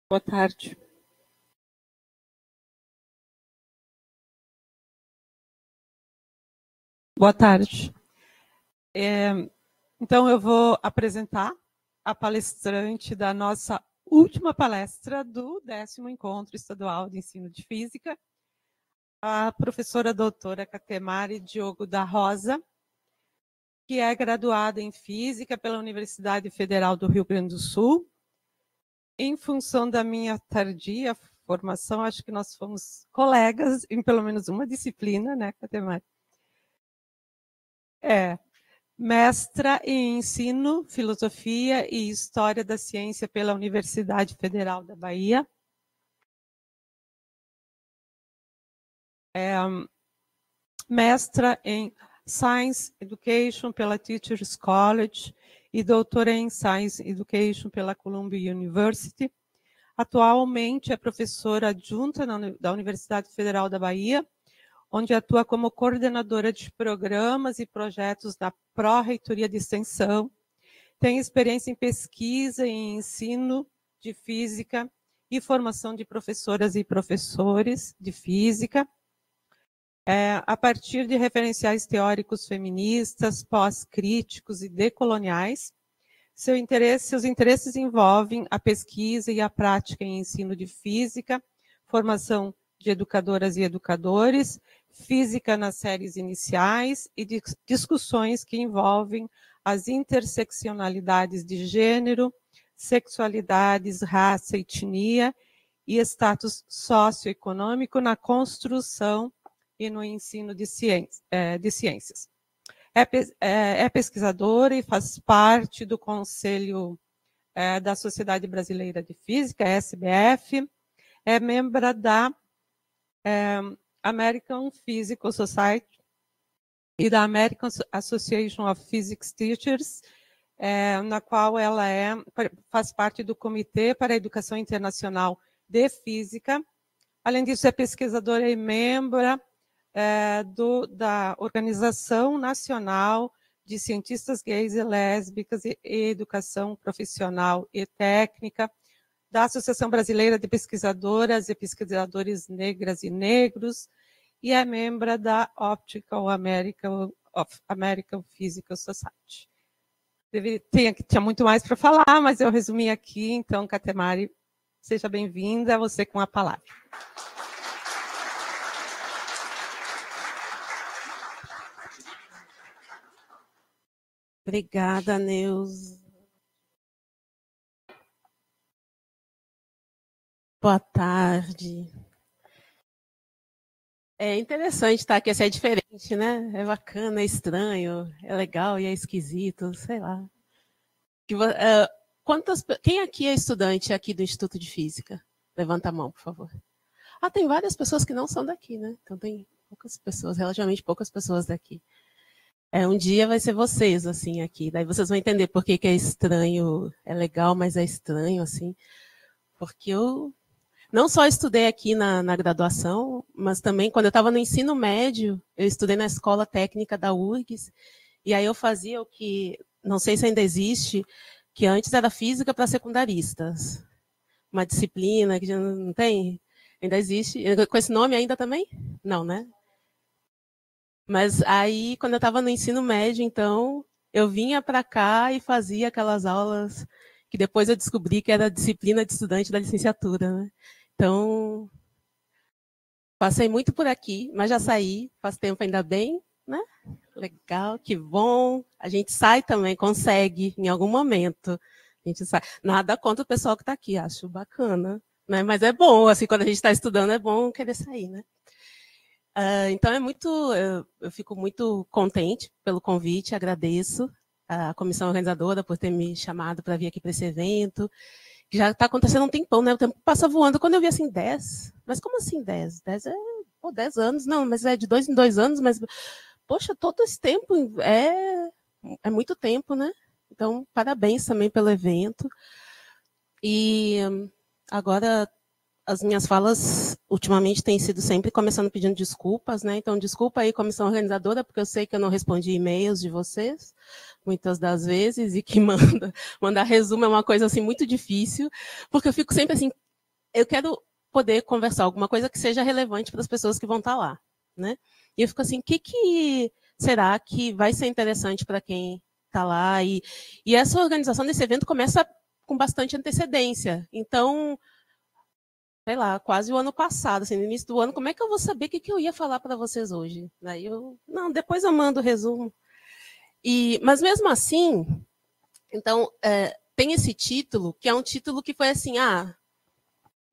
Boa tarde. Boa tarde. Então, eu vou apresentar a palestrante da nossa última palestra do 10º Encontro Estadual de Ensino de Física, a professora doutora Catemari Diogo da Rosa, que é graduada em Física pela Universidade Federal do Rio Grande do Sul. Em função da minha tardia formação, acho que nós fomos colegas em pelo menos uma disciplina, né, Catemari? Mestra em Ensino, Filosofia e História da Ciência pela Universidade Federal da Bahia. Mestra em Science Education pela Teachers College e doutora em Science Education pela Columbia University. Atualmente é professora adjunta da Universidade Federal da Bahia, onde atua como coordenadora de programas e projetos da Pró-Reitoria de Extensão. Tem experiência em pesquisa e ensino de física e formação de professoras e professores de física, a partir de referenciais teóricos feministas, pós-críticos e decoloniais. Seus interesses envolvem a pesquisa e a prática em ensino de física, formação de educadoras e educadores, física nas séries iniciais e discussões que envolvem as interseccionalidades de gênero, sexualidades, raça, etnia e status socioeconômico na construção e no ensino de ciências. É pesquisadora e faz parte do Conselho da Sociedade Brasileira de Física, SBF, é membro da American Physical Society e da American Association of Physics Teachers, na qual ela faz parte do Comitê para a Educação Internacional de Física. Além disso, é pesquisadora e membro da Organização Nacional de Cientistas Gays e Lésbicas e Educação Profissional e Técnica, da Associação Brasileira de Pesquisadoras e Pesquisadores Negras e Negros, e é membro da Optical American Physical Society. Tinha muito mais para falar, mas eu resumi aqui. Então, Catemari, seja bem-vinda, você com a palavra. Obrigada, Neuza. Boa tarde. É interessante estar aqui, é diferente, né? É bacana, é estranho, é legal e é esquisito, sei lá. Quem aqui é estudante aqui do Instituto de Física? Levanta a mão, por favor. Tem várias pessoas que não são daqui, né? Então tem poucas pessoas, relativamente poucas pessoas daqui. Um dia vai ser vocês, assim, aqui. Daí vocês vão entender por que é estranho, é legal, mas é estranho, assim. Porque eu não só estudei aqui na graduação, mas também quando eu estava no ensino médio, eu estudei na Escola Técnica da URGS, e aí eu fazia o que, não sei se ainda existe, que antes era física para secundaristas. Uma disciplina que já não tem, ainda existe. Com esse nome ainda também? Não, né? Mas aí, quando eu estava no ensino médio, então, eu vinha para cá e fazia aquelas aulas que depois eu descobri que era disciplina de estudante da licenciatura, né? Então, passei muito por aqui, mas já saí, faz tempo ainda bem, né? Legal, que bom. A gente sai também, consegue, em algum momento. A gente sai. Nada contra o pessoal que está aqui, acho bacana, né? Mas é bom, assim, quando a gente está estudando, é bom querer sair, né? Então, eu fico muito contente pelo convite, agradeço a comissão organizadora por ter me chamado para vir aqui para esse evento, que já está acontecendo um tempão, né? O tempo passa voando. Quando eu vi assim, 10, mas como assim 10? 10 é 10 anos, não, mas é de 2 em 2 anos, mas, poxa, todo esse tempo é muito tempo, né? Então, parabéns também pelo evento. E agora, as minhas falas, ultimamente, têm sido sempre começando pedindo desculpas, né? Então, desculpa aí, comissão organizadora, porque eu sei que eu não respondi e-mails de vocês, muitas das vezes, e que mandar resumo é uma coisa, assim, muito difícil, porque eu fico sempre, assim, eu quero poder conversar alguma coisa que seja relevante para as pessoas que vão estar lá, né? E eu fico assim, o que será que vai ser interessante para quem está lá? E essa organização desse evento começa com bastante antecedência. Então, sei lá, quase o ano passado, assim, no início do ano, como é que eu vou saber o que eu ia falar para vocês hoje? Daí não, depois eu mando o resumo. Mas mesmo assim, então, tem esse título, que é um título que foi assim,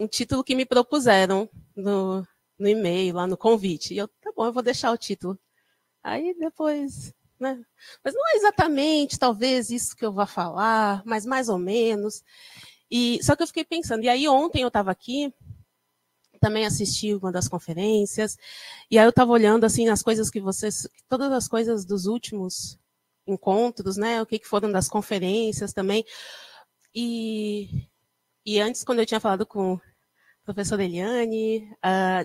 um título que me propuseram no e-mail, lá no convite. E eu, tá bom, eu vou deixar o título. Aí depois, né? Mas não é exatamente, talvez, isso que eu vá falar, mas mais ou menos. Só que eu fiquei pensando, e aí ontem eu estava aqui, também assisti uma das conferências, e aí eu estava olhando assim as coisas que todas as coisas dos últimos encontros, né? O que foram das conferências também. E antes, quando eu tinha falado com a professora Eliane, a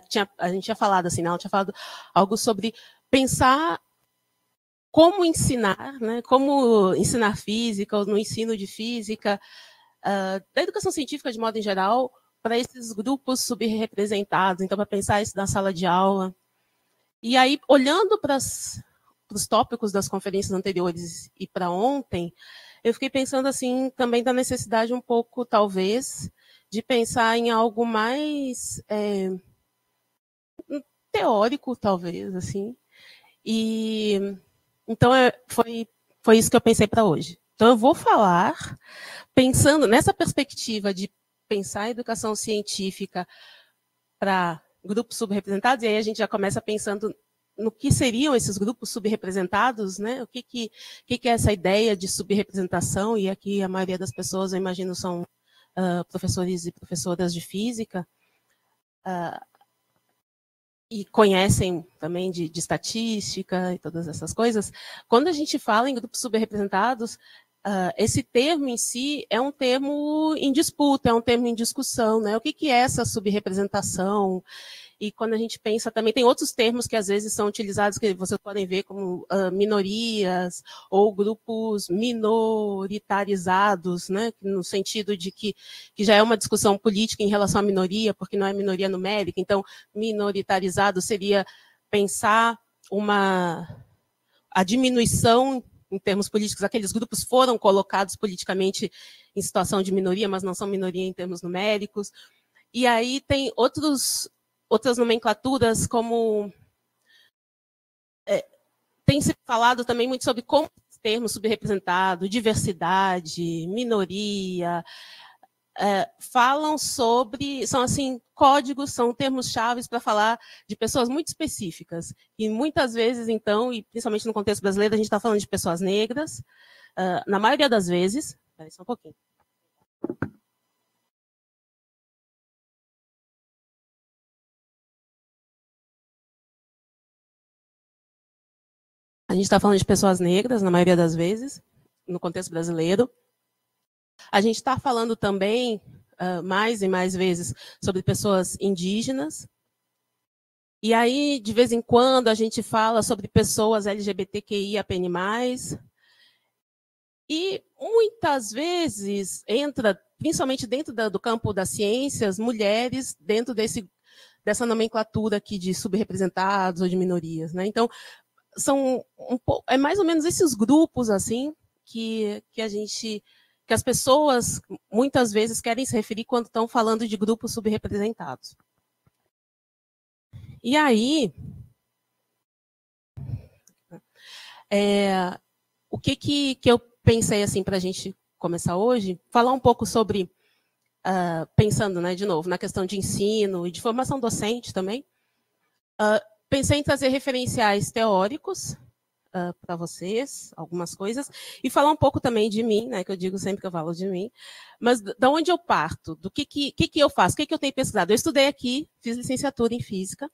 gente tinha falado assim, ela tinha falado algo sobre pensar como ensinar, né? Como ensinar física, ou no ensino de física, da educação científica de modo em geral, para esses grupos subrepresentados, então, para pensar isso na sala de aula. E aí, olhando para os tópicos das conferências anteriores e para ontem, eu fiquei pensando assim também da necessidade um pouco, talvez, de pensar em algo mais teórico, talvez, assim. Então, foi isso que eu pensei para hoje. Então, eu vou falar pensando nessa perspectiva de pensar a educação científica para grupos subrepresentados, e aí a gente já começa pensando no que seriam esses grupos subrepresentados, né? O que é essa ideia de subrepresentação, e aqui a maioria das pessoas, eu imagino, são professores e professoras de física, e conhecem também de estatística e todas essas coisas. Quando a gente fala em grupos subrepresentados, esse termo em si é um termo em disputa, é um termo em discussão, né? O que é essa subrepresentação? E quando a gente pensa também, tem outros termos que às vezes são utilizados, que vocês podem ver como minorias ou grupos minoritarizados, né? No sentido de que já é uma discussão política em relação à minoria, porque não é minoria numérica. Então, minoritarizado seria pensar a diminuição em termos políticos, aqueles grupos foram colocados politicamente em situação de minoria, mas não são minoria em termos numéricos. E aí tem outras nomenclaturas, como tem se falado também muito sobre como termos subrepresentado, diversidade, minoria, falam sobre, são assim, códigos, são termos-chave para falar de pessoas muito específicas. E muitas vezes, então, e principalmente no contexto brasileiro, a gente está falando de pessoas negras, na maioria das vezes. Espera só um pouquinho. A gente está falando de pessoas negras, na maioria das vezes, no contexto brasileiro. A gente está falando também, mais e mais vezes, sobre pessoas indígenas. E aí, de vez em quando, a gente fala sobre pessoas LGBTQIAPN+. E muitas vezes entra, principalmente dentro do campo das ciências, mulheres dentro dessa nomenclatura aqui de subrepresentados ou de minorias, né? Então, é mais ou menos esses grupos assim que as pessoas muitas vezes querem se referir quando estão falando de grupos subrepresentados. E aí, o que eu pensei assim para a gente começar hoje, falar um pouco sobre, pensando, né, de novo, na questão de ensino e de formação docente também, pensei em trazer referenciais teóricos para vocês, algumas coisas, e falar um pouco também de mim, né, que eu digo sempre que eu falo de mim, mas de onde eu parto, do que eu faço, o que eu tenho pesquisado. Eu estudei aqui, fiz licenciatura em física,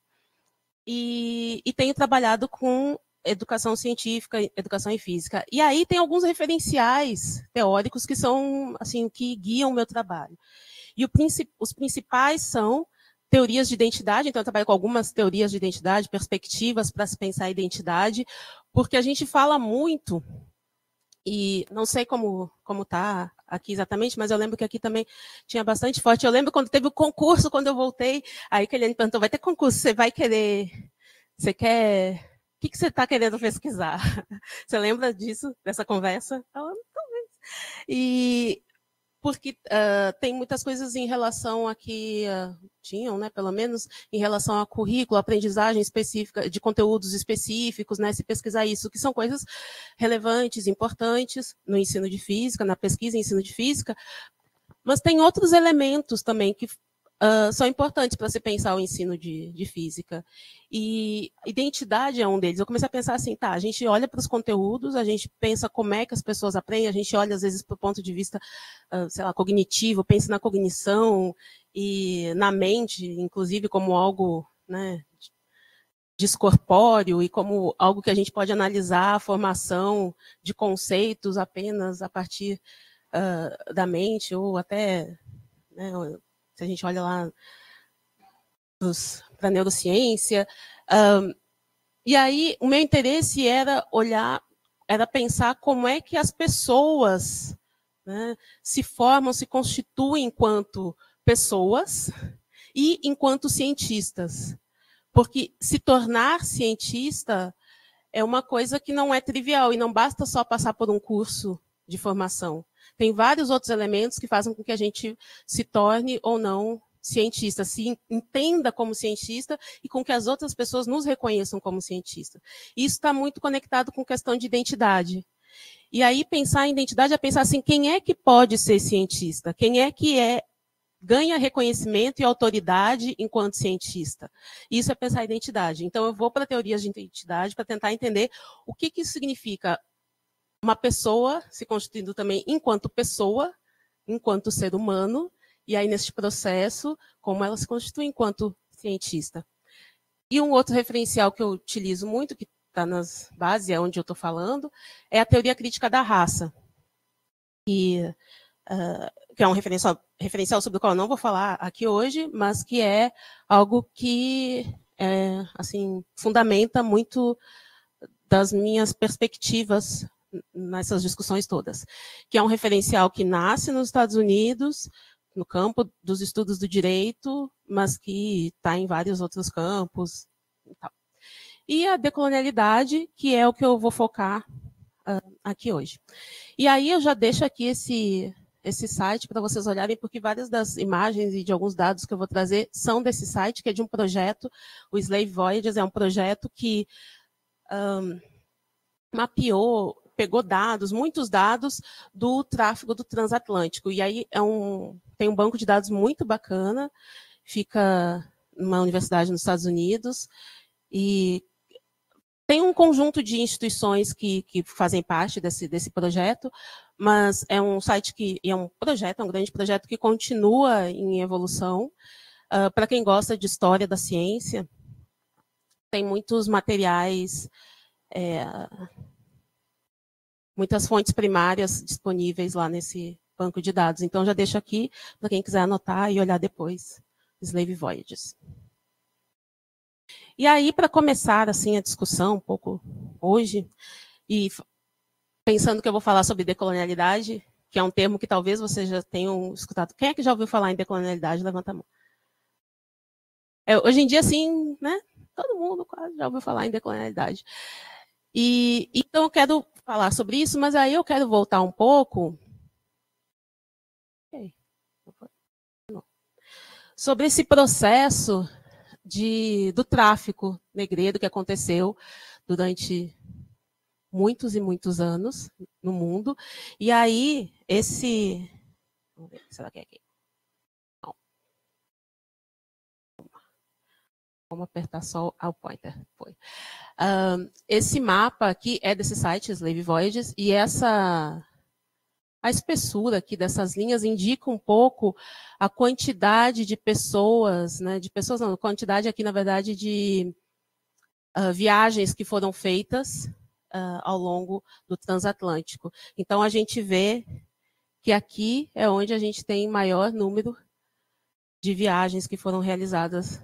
e tenho trabalhado com educação científica, educação em física. E aí tem alguns referenciais teóricos que são assim, que guiam o meu trabalho. E os principais são teorias de identidade, então eu trabalho com algumas teorias de identidade, perspectivas para se pensar a identidade, porque a gente fala muito, e não sei como está aqui exatamente, mas eu lembro que aqui também tinha bastante forte. Eu lembro quando teve o concurso, quando eu voltei, aí que ele perguntou, vai ter concurso, você vai querer, você quer, o que você está querendo pesquisar? Você lembra disso, dessa conversa? Talvez. E porque tem muitas coisas em relação a que tinham, né, pelo menos, em relação a currículo, aprendizagem específica, de conteúdos específicos, né, se pesquisar isso, que são coisas relevantes, importantes no ensino de física, na pesquisa em ensino de física, mas tem outros elementos também que são importantes para se pensar o ensino de física. E identidade é um deles. Eu comecei a pensar assim, tá, a gente olha para os conteúdos, a gente pensa como é que as pessoas aprendem, a gente olha, às vezes, para o ponto de vista, sei lá, cognitivo, pensa na cognição e na mente, inclusive, como algo, né, descorpóreo e como algo que a gente pode analisar a formação de conceitos apenas a partir da mente, ou até, né, se a gente olha lá para a neurociência. E aí, o meu interesse era pensar como é que as pessoas, né, se formam, se constituem enquanto pessoas e enquanto cientistas. Porque se tornar cientista é uma coisa que não é trivial, e não basta só passar por um curso de formação. Tem vários outros elementos que fazem com que a gente se torne ou não cientista, se entenda como cientista e com que as outras pessoas nos reconheçam como cientista. Isso está muito conectado com questão de identidade. E aí, pensar em identidade é pensar assim, quem é que pode ser cientista? Quem é que ganha reconhecimento e autoridade enquanto cientista? Isso é pensar em identidade. Então, eu vou para teorias de identidade para tentar entender o que isso significa uma pessoa se constituindo também enquanto pessoa, enquanto ser humano, e aí, nesse processo, como ela se constitui enquanto cientista. E um outro referencial que eu utilizo muito, que está nas bases, é onde eu estou falando, é a teoria crítica da raça, que é um referencial sobre o qual eu não vou falar aqui hoje, mas que é algo que assim, fundamenta muito das minhas perspectivas nessas discussões todas, que é um referencial que nasce nos Estados Unidos, no campo dos estudos do direito, mas que está em vários outros campos. E a decolonialidade, que é o que eu vou focar aqui hoje. E aí eu já deixo aqui esse site para vocês olharem, porque várias das imagens e de alguns dados que eu vou trazer são desse site, que é de um projeto, o Slave Voyages, é um projeto que mapeou, pegou dados, muitos dados do tráfego do transatlântico. E aí tem um banco de dados muito bacana, fica numa universidade nos Estados Unidos, e tem um conjunto de instituições que fazem parte desse projeto, mas é um site é um grande projeto que continua em evolução. Para quem gosta de história da ciência, tem muitos materiais, muitas fontes primárias disponíveis lá nesse banco de dados. Então, já deixo aqui para quem quiser anotar e olhar depois, Slave Voyages. E aí, para começar assim, a discussão um pouco hoje, e pensando que eu vou falar sobre decolonialidade, que é um termo que talvez vocês já tenham escutado. Quem é que já ouviu falar em decolonialidade? Levanta a mão. Hoje em dia, sim, né? Todo mundo quase já ouviu falar em decolonialidade. E então eu quero falar sobre isso, mas aí eu quero voltar um pouco sobre esse processo do tráfico negreiro que aconteceu durante muitos e muitos anos no mundo. E aí, vamos ver, será que é aqui? Não. Vamos apertar só o pointer. Foi. Esse mapa aqui é desse site, Slave Voyages, e a espessura aqui dessas linhas indica um pouco a quantidade de pessoas, né, a quantidade aqui, na verdade, de viagens que foram feitas ao longo do transatlântico. Então, a gente vê que aqui é onde a gente tem maior número de viagens que foram realizadas.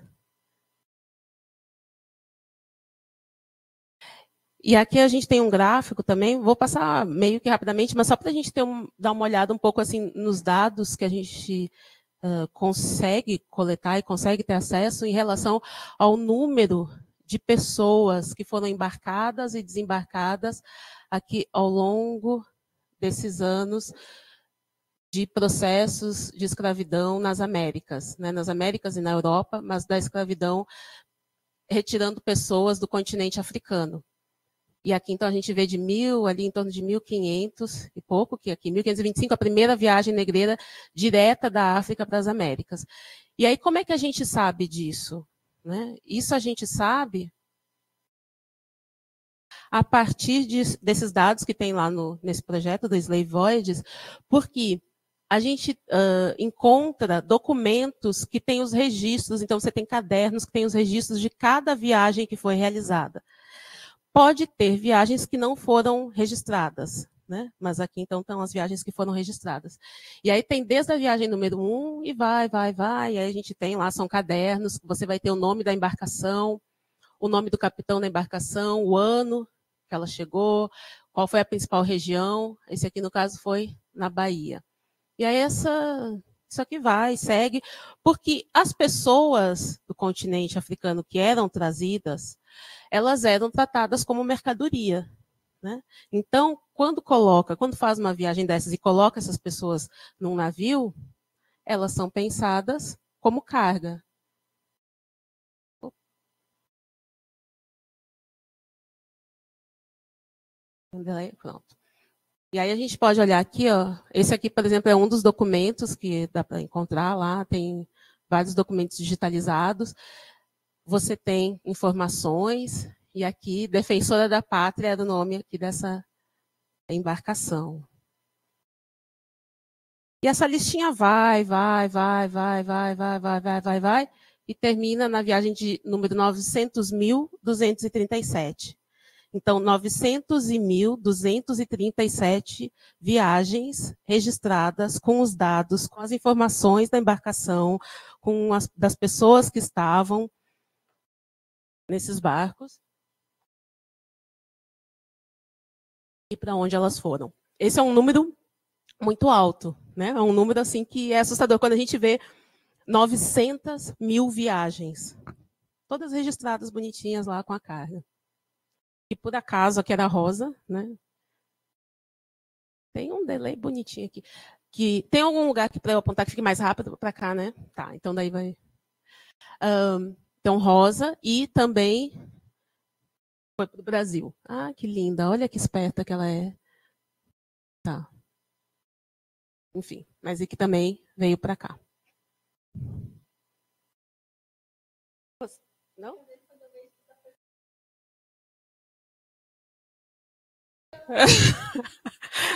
E aqui a gente tem um gráfico também, vou passar meio que rapidamente, mas só para a gente dar uma olhada um pouco assim nos dados que a gente consegue coletar e consegue ter acesso em relação ao número de pessoas que foram embarcadas e desembarcadas aqui ao longo desses anos de processos de escravidão nas Américas, né, nas Américas e na Europa, mas da escravidão retirando pessoas do continente africano. E aqui, então, a gente vê de ali em torno de 1500 e pouco, que aqui, 1525, a primeira viagem negreira direta da África para as Américas. E aí, como é que a gente sabe disso? Né? Isso a gente sabe a partir desses dados que tem lá nesse projeto do Slave Voyages, porque a gente encontra documentos que têm os registros, então você tem cadernos que têm os registros de cada viagem que foi realizada. Pode ter viagens que não foram registradas, né? Mas aqui, então, estão as viagens que foram registradas. E aí tem desde a viagem número 1 e vai. E aí a gente tem lá, são cadernos, você vai ter o nome da embarcação, o nome do capitão da embarcação, o ano que ela chegou, qual foi a principal região. Esse aqui, no caso, foi na Bahia. E aí isso aqui segue, porque as pessoas do continente africano que eram trazidas, elas eram tratadas como mercadoria. Né? Então, quando faz uma viagem dessas e coloca essas pessoas num navio, elas são pensadas como carga. Pronto. E aí a gente pode olhar aqui, ó, esse aqui, por exemplo, é um dos documentos que dá para encontrar lá, tem vários documentos digitalizados. Você tem informações, e aqui, Defensora da Pátria era o nome aqui dessa embarcação. E essa listinha vai, e termina na viagem de número 900.237. Então, 900.237 viagens registradas com os dados, com as informações da embarcação, das pessoas que estavam nesses barcos e para onde elas foram. Esse é um número muito alto, né? É um número assim que é assustador quando a gente vê 900.000 viagens, todas registradas bonitinhas lá com a carga. E por acaso, aqui era rosa, né? Tem um delay bonitinho aqui. Tem algum lugar aqui para eu apontar que fique mais rápido para cá, né? Tá, então daí vai. Então, rosa e também foi para o Brasil. Ah, que linda, olha que esperta que ela é. Tá. Enfim, mas aqui também veio para cá. Não?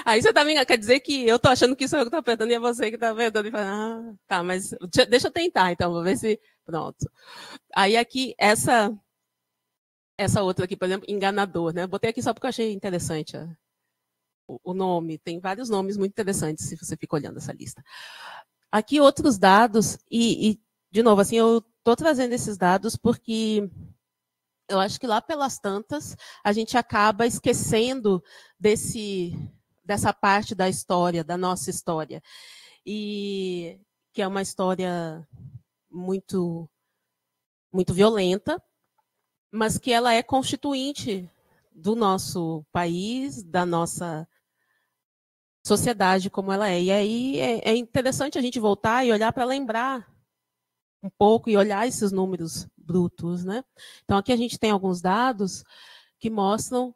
Aí você também quer dizer que eu tô achando que isso é eu que tô apertando e é você que tá apertando. Tá, mas deixa eu tentar, então, vou ver se... Pronto. Aí aqui, essa outra aqui, por exemplo, enganador, né? Botei aqui só porque eu achei interessante o nome. Tem vários nomes muito interessantes, se você fica olhando essa lista. Aqui outros dados, e de novo, assim, eu tô trazendo esses dados porque... Eu acho que lá pelas tantas, a gente acaba esquecendo dessa parte da história, da nossa história. E que é uma história muito, muito violenta, mas que ela é constituinte do nosso país, da nossa sociedade como ela é. E aí é interessante a gente voltar e olhar para lembrar um pouco e olhar esses números brutos, né? Então, aqui a gente tem alguns dados que mostram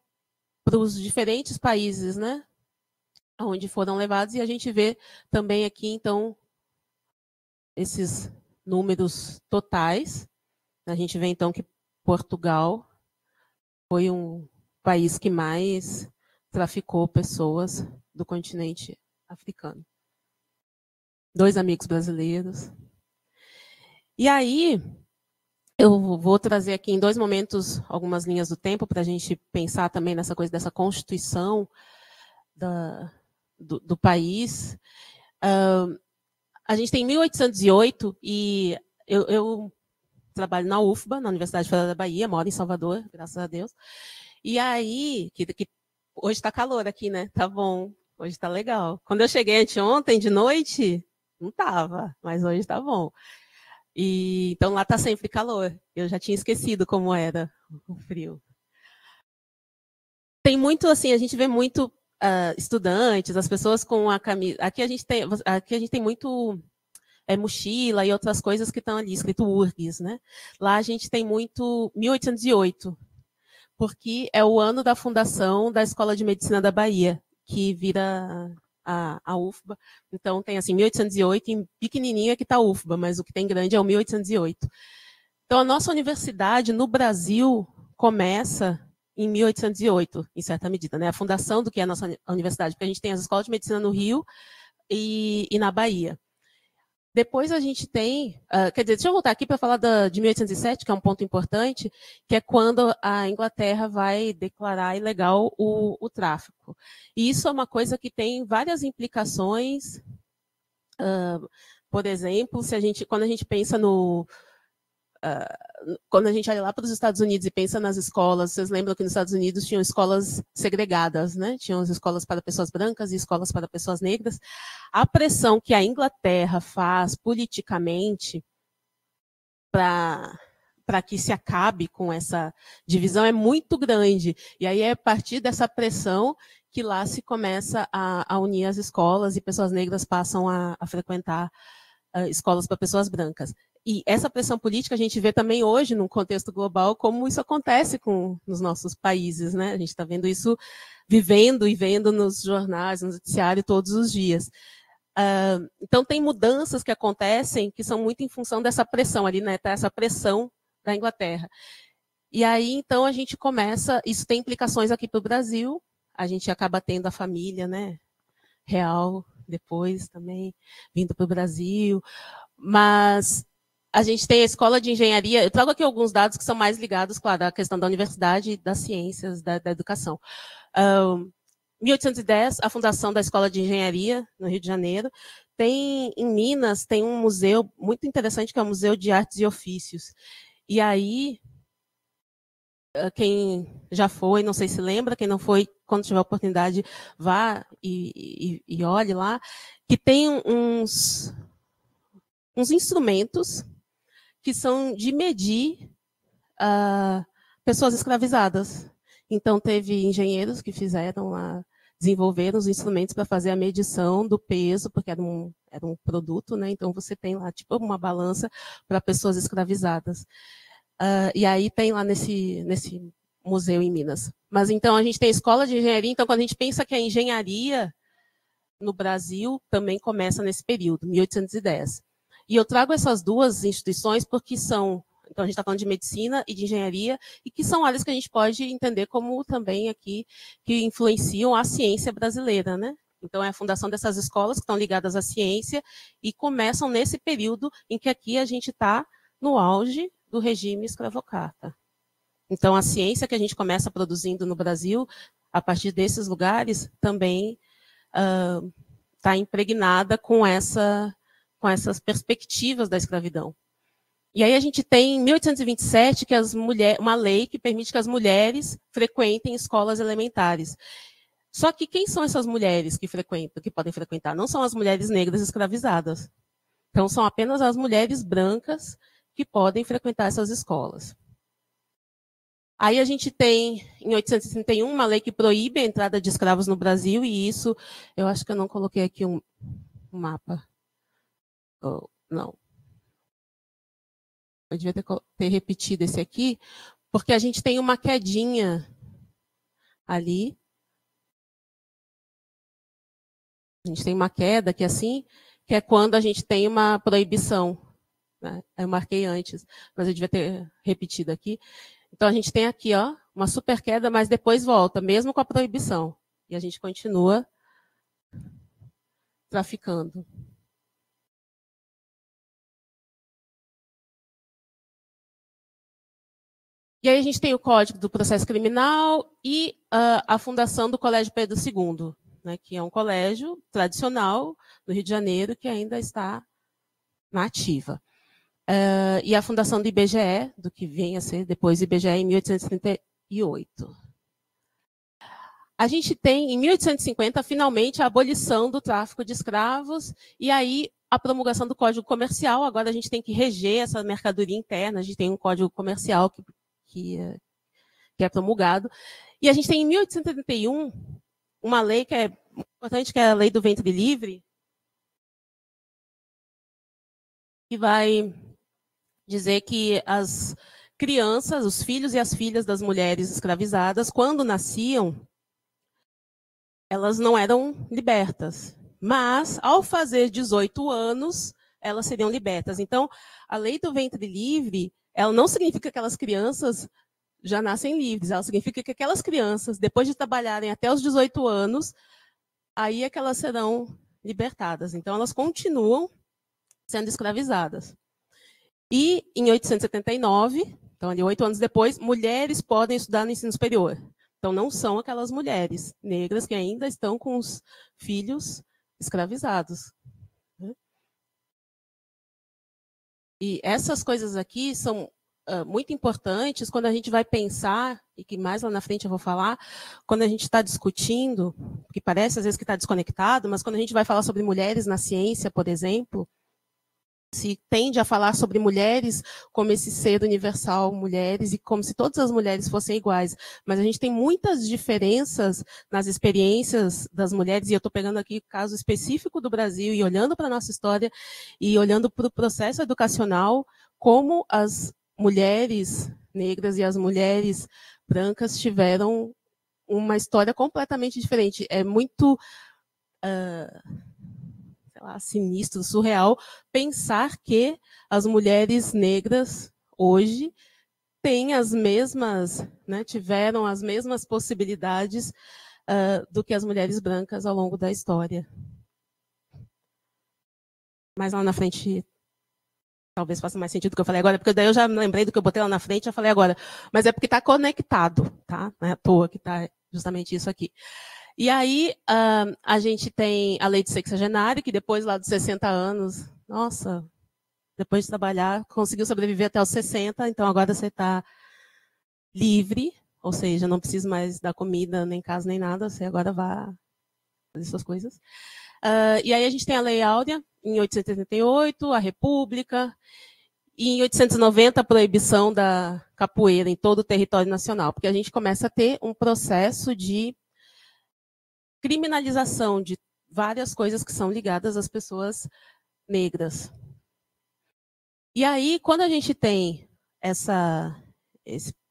para os diferentes países, né? Onde foram levados, e a gente vê também aqui, então, esses números totais. A gente vê, então, que Portugal foi um país que mais traficou pessoas do continente africano. 2 amigos brasileiros. E aí, eu vou trazer aqui em 2 momentos algumas linhas do tempo para a gente pensar também nessa coisa dessa constituição do país. A gente tem 1808 e eu trabalho na UFBA, na Universidade Federal da Bahia, moro em Salvador, graças a Deus. E aí, que hoje está calor aqui, né? Tá bom, hoje está legal. Quando eu cheguei anteontem de noite, não estava, mas hoje está bom. E, então lá está sempre calor. Eu já tinha esquecido como era o frio. Tem muito, assim, a gente vê muito estudantes, as pessoas com a camisa. Aqui a gente tem muito mochila e outras coisas que estão ali, escrito URGS, né? Lá a gente tem muito 1808, porque é o ano da fundação da Escola de Medicina da Bahia, que vira a UFBA. Então tem assim 1808, em pequenininho é que está a UFBA, mas o que tem grande é o 1808. Então a nossa universidade no Brasil começa em 1808, em certa medida, né? A fundação do que é a nossa universidade, porque a gente tem as escolas de medicina no Rio e na Bahia. Depois a gente tem, quer dizer, deixa eu voltar aqui para falar de 1807, que é um ponto importante, que é quando a Inglaterra vai declarar ilegal o tráfico. E isso é uma coisa que tem várias implicações. Por exemplo, quando a gente pensa quando a gente olha lá para os Estados Unidos e pensa nas escolas, vocês lembram que nos Estados Unidos tinham escolas segregadas, né? Tinham as escolas para pessoas brancas e escolas para pessoas negras. A pressão que a Inglaterra faz politicamente para que se acabe com essa divisão é muito grande. E aí é a partir dessa pressão que lá se começa a unir as escolas e pessoas negras passam a frequentar escolas para pessoas brancas. E essa pressão política a gente vê também hoje, num contexto global, como isso acontece nos nossos países, né? A gente está vendo isso, vivendo e vendo nos jornais, no noticiário todos os dias. Então, tem mudanças que acontecem que são muito em função dessa pressão ali, né? Essa pressão da Inglaterra. E aí, então, a gente começa, isso tem implicações aqui para o Brasil, a gente acaba tendo a família, né? Real, depois também, vindo para o Brasil, mas a gente tem a escola de engenharia, eu trago aqui alguns dados que são mais ligados, claro, à questão da universidade, das ciências, da educação. 1810, a fundação da Escola de Engenharia, no Rio de Janeiro. Em Minas, tem um museu muito interessante, que é o Museu de Artes e Ofícios. E aí, quem já foi, não sei se lembra, quem não foi, quando tiver oportunidade, vá e olhe lá, que tem uns instrumentos que são de medir pessoas escravizadas. Então, teve engenheiros que desenvolveram os instrumentos para fazer a medição do peso, porque era um produto, né? Então, você tem lá, tipo, uma balança para pessoas escravizadas. E aí tem lá nesse museu em Minas. Mas, então, a gente tem a escola de engenharia. Então, quando a gente pensa que a engenharia no Brasil também começa nesse período, 1810. E eu trago essas duas instituições porque são... Então, a gente está falando de medicina e de engenharia, e que são áreas que a gente pode entender como também aqui, que influenciam a ciência brasileira, né? Então, é a fundação dessas escolas que estão ligadas à ciência e começam nesse período em que aqui a gente está no auge do regime escravocrata. Então, a ciência que a gente começa produzindo no Brasil, a partir desses lugares, também está impregnada com essas perspectivas da escravidão. E aí a gente tem, em 1827, que uma lei que permite que as mulheres frequentem escolas elementares. Só que quem são essas mulheres que podem frequentar? Não são as mulheres negras escravizadas. Então, são apenas as mulheres brancas que podem frequentar essas escolas. Aí a gente tem, em 1831, uma lei que proíbe a entrada de escravos no Brasil, e isso, eu acho que eu não coloquei aqui um mapa. Não. Eu devia ter repetido esse aqui, porque a gente tem uma quedinha ali. A gente tem uma queda aqui assim, que é quando a gente tem uma proibição. Né? Eu marquei antes, mas eu devia ter repetido aqui. Então, a gente tem aqui uma super queda, mas depois volta, mesmo com a proibição. E a gente continua traficando. E aí a gente tem o Código do Processo Criminal e a fundação do Colégio Pedro II, né, que é um colégio tradicional do Rio de Janeiro que ainda está na ativa. E a fundação do IBGE, do que vem a ser depois do IBGE, em 1838. a gente tem, em 1850, finalmente, a abolição do tráfico de escravos, e aí a promulgação do Código Comercial. Agora a gente tem que reger essa mercadoria interna, a gente tem um Código Comercial que é promulgado. E a gente tem, em 1871, uma lei que é importante, que é a Lei do Ventre Livre, que vai dizer que as crianças, os filhos e as filhas das mulheres escravizadas, quando nasciam, elas não eram libertas. Mas, ao fazer 18 anos, elas seriam libertas. Então, a Lei do Ventre Livre, ela não significa que aquelas crianças já nascem livres. Ela significa que aquelas crianças, depois de trabalharem até os 18 anos, aí é que elas serão libertadas. Então, elas continuam sendo escravizadas. E, em 1879, então, ali 8 anos depois, mulheres podem estudar no ensino superior. Então, não são aquelas mulheres negras que ainda estão com os filhos escravizados. E essas coisas aqui são muito importantes quando a gente vai pensar, e que mais lá na frente eu vou falar, quando a gente está discutindo, que parece às vezes que está desconectado, mas quando a gente vai falar sobre mulheres na ciência, por exemplo, se tende a falar sobre mulheres como esse ser universal, mulheres, e como se todas as mulheres fossem iguais. Mas a gente tem muitas diferenças nas experiências das mulheres, e eu estou pegando aqui o caso específico do Brasil, e olhando para a nossa história, e olhando para o processo educacional, como as mulheres negras e as mulheres brancas tiveram uma história completamente diferente. É muito sinistro, surreal, pensar que as mulheres negras hoje têm as mesmas, né, tiveram as mesmas possibilidades do que as mulheres brancas ao longo da história. Mas lá na frente, talvez faça mais sentido do que eu falei agora, porque daí eu já me lembrei do que eu botei lá na frente, já falei agora. Mas é porque está conectado, tá? Não é à toa que está justamente isso aqui. E aí, a gente tem a lei de sexagenário, que depois lá dos 60 anos, nossa, depois de trabalhar, conseguiu sobreviver até os 60, então agora você está livre, ou seja, não precisa mais dar comida, nem casa, nem nada, você agora vai fazer suas coisas. E aí a gente tem a Lei Áurea, em 1888, a República, e em 1890, a proibição da capoeira em todo o território nacional, porque a gente começa a ter um processo de criminalização de várias coisas que são ligadas às pessoas negras. E aí, quando a gente tem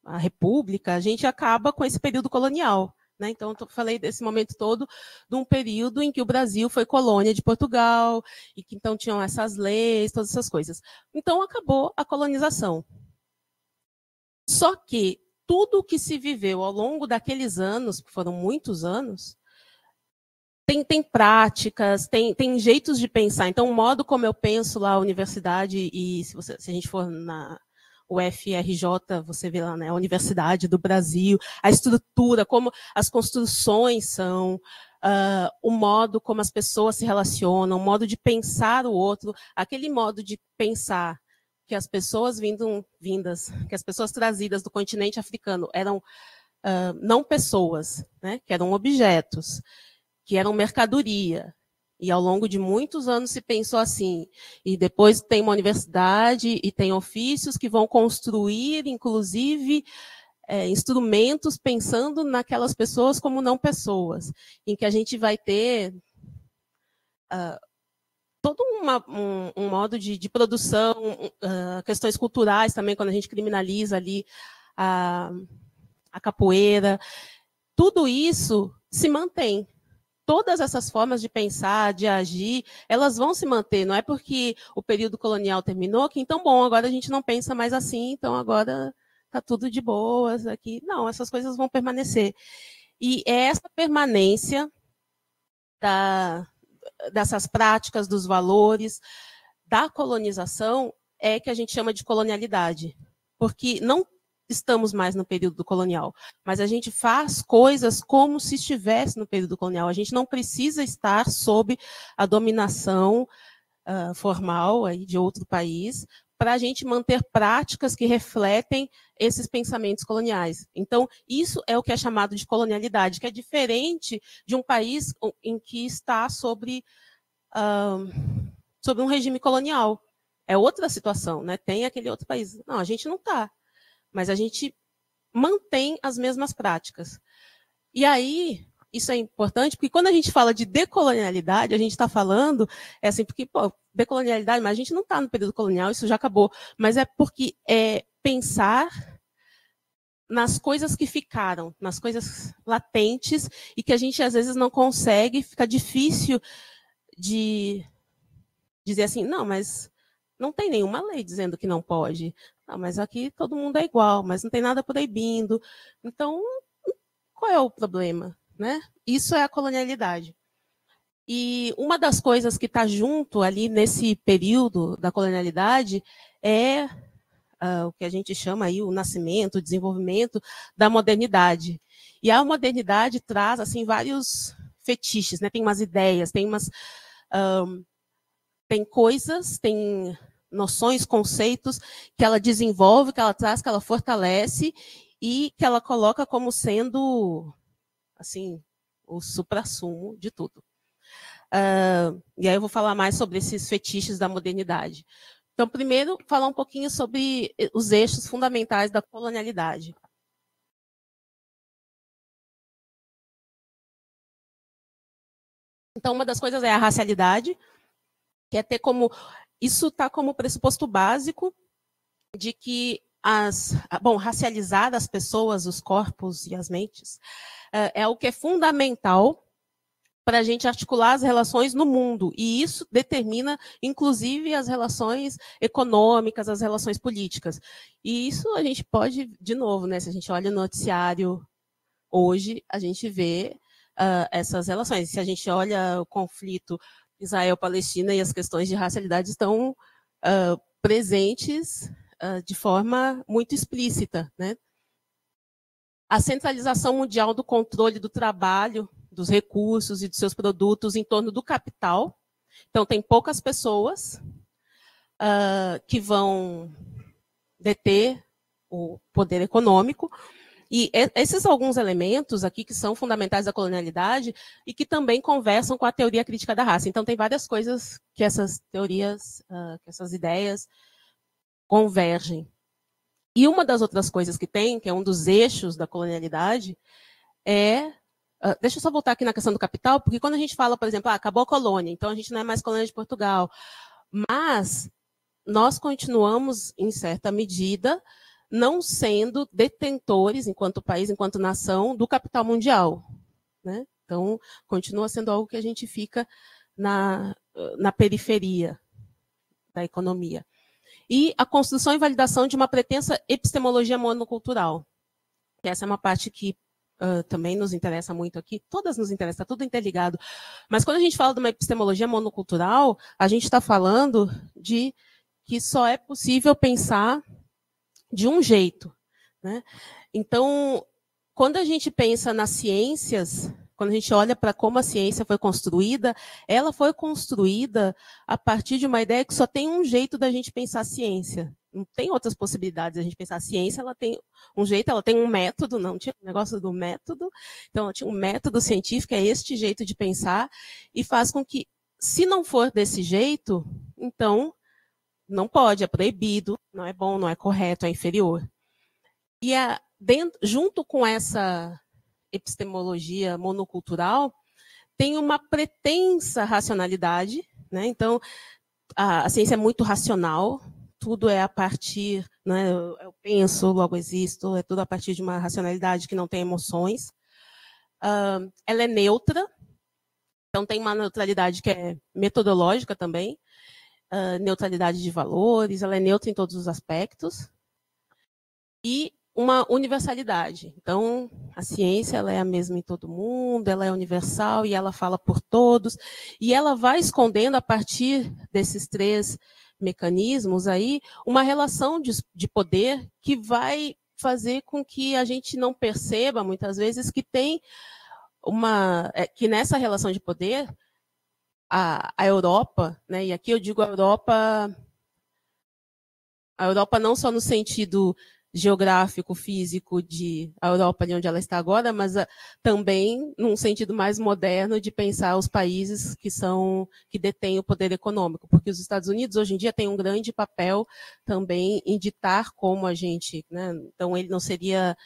a República, a gente acaba com esse período colonial. Né? Então, eu falei desse momento todo de um período em que o Brasil foi colônia de Portugal, e que então tinham essas leis, todas essas coisas. Então, acabou a colonização. Só que tudo o que se viveu ao longo daqueles anos, que foram muitos anos, tem práticas, tem jeitos de pensar. Então, o modo como eu penso lá a universidade, e se a gente for na UFRJ, você vê lá, né, a Universidade do Brasil, a estrutura, como as construções são, o modo como as pessoas se relacionam, o modo de pensar o outro, aquele modo de pensar que as pessoas que as pessoas trazidas do continente africano eram não pessoas, né, que eram objetos, que eram mercadoria. E ao longo de muitos anos se pensou assim. E depois tem uma universidade e tem ofícios que vão construir, inclusive, instrumentos pensando naquelas pessoas como não pessoas, em que a gente vai ter todo um modo de produção, questões culturais também, quando a gente criminaliza ali a capoeira. Tudo isso se mantém. Todas essas formas de pensar, de agir, elas vão se manter. Não é porque o período colonial terminou que, então, bom, agora a gente não pensa mais assim, então agora está tudo de boas aqui. Não, essas coisas vão permanecer. E é essa permanência dessas práticas, dos valores, da colonização, é que a gente chama de colonialidade. Porque não estamos mais no período colonial, mas a gente faz coisas como se estivesse no período colonial. A gente não precisa estar sob a dominação formal aí de outro país para a gente manter práticas que refletem esses pensamentos coloniais. Então, isso é o que é chamado de colonialidade, que é diferente de um país em que está sobre um regime colonial. É outra situação, né? Tem aquele outro país. Não, a gente não está, mas a gente mantém as mesmas práticas. E aí, isso é importante, porque quando a gente fala de decolonialidade, a gente está falando, assim, porque, pô, decolonialidade, mas a gente não está no período colonial, isso já acabou, mas é porque é pensar nas coisas que ficaram, nas coisas latentes, e que a gente, às vezes, não consegue, fica difícil de dizer assim, não, mas não tem nenhuma lei dizendo que não pode. Não, mas aqui todo mundo é igual, mas não tem nada proibindo. Então, qual é o problema? Né? Isso é a colonialidade. E uma das coisas que está junto ali nesse período da colonialidade é o que a gente chama aí o nascimento, o desenvolvimento da modernidade. E a modernidade traz assim vários fetiches, né? Tem umas ideias, tem coisas, tem noções, conceitos que ela desenvolve, que ela traz, que ela fortalece e que ela coloca como sendo assim o suprassumo de tudo. E aí eu vou falar mais sobre esses fetiches da modernidade. Então, primeiro, falar um pouquinho sobre os eixos fundamentais da colonialidade. Então, uma das coisas é a racialidade, que é ter como... Isso está como pressuposto básico de que racializar as pessoas, os corpos e as mentes é o que é fundamental para a gente articular as relações no mundo. E isso determina, inclusive, as relações econômicas, as relações políticas. E isso a gente pode, de novo, né, se a gente olha no noticiário hoje, a gente vê essas relações. Se a gente olha o conflito Israel-Palestina e as questões de racialidade estão presentes de forma muito explícita. Né? A centralização mundial do controle do trabalho, dos recursos e dos seus produtos em torno do capital. Então, tem poucas pessoas que vão deter o poder econômico. E esses alguns elementos aqui que são fundamentais da colonialidade e que também conversam com a teoria crítica da raça. Então, tem várias coisas que essas teorias, que essas ideias convergem. E uma das outras coisas que tem, que é um dos eixos da colonialidade, é... deixa eu só voltar aqui na questão do capital, porque quando a gente fala, por exemplo, acabou a colônia, então a gente não é mais colônia de Portugal. Mas nós continuamos, em certa medida, não sendo detentores, enquanto país, enquanto nação, do capital mundial. Né? Então, continua sendo algo que a gente fica na periferia da economia. E a construção e validação de uma pretensa epistemologia monocultural. Que essa é uma parte que também nos interessa muito aqui. Todas nos interessam, está tudo interligado. Mas quando a gente fala de uma epistemologia monocultural, a gente está falando de que só é possível pensar de um jeito. Né? Então, quando a gente pensa nas ciências, quando a gente olha para como a ciência foi construída, ela foi construída a partir de uma ideia que só tem um jeito da gente pensar a ciência. Não tem outras possibilidades da gente pensar a ciência, ela tem um jeito, ela tem um método, não tinha um negócio do método, então ela tinha um método científico, é este jeito de pensar, e faz com que, se não for desse jeito, então não pode, é proibido, não é bom, não é correto, é inferior. E junto com essa epistemologia monocultural, tem uma pretensa racionalidade. Né? Então, a ciência é muito racional, tudo é a partir, né, eu penso, logo existo, é tudo a partir de uma racionalidade que não tem emoções. Ela é neutra, então tem uma neutralidade que é metodológica também, neutralidade de valores, ela é neutra em todos os aspectos. E uma universalidade. Então, a ciência ela é a mesma em todo mundo, ela é universal e ela fala por todos. E ela vai escondendo, a partir desses três mecanismos aí, uma relação de poder que vai fazer com que a gente não perceba, muitas vezes, que tem que nessa relação de poder, a Europa, né, e aqui eu digo a Europa A Europa não só no sentido geográfico, físico, de a Europa ali onde ela está agora, mas também num sentido mais moderno de pensar os países que detêm o poder econômico, porque os Estados Unidos hoje em dia têm um grande papel também em ditar como a gente, né? Então ele não seria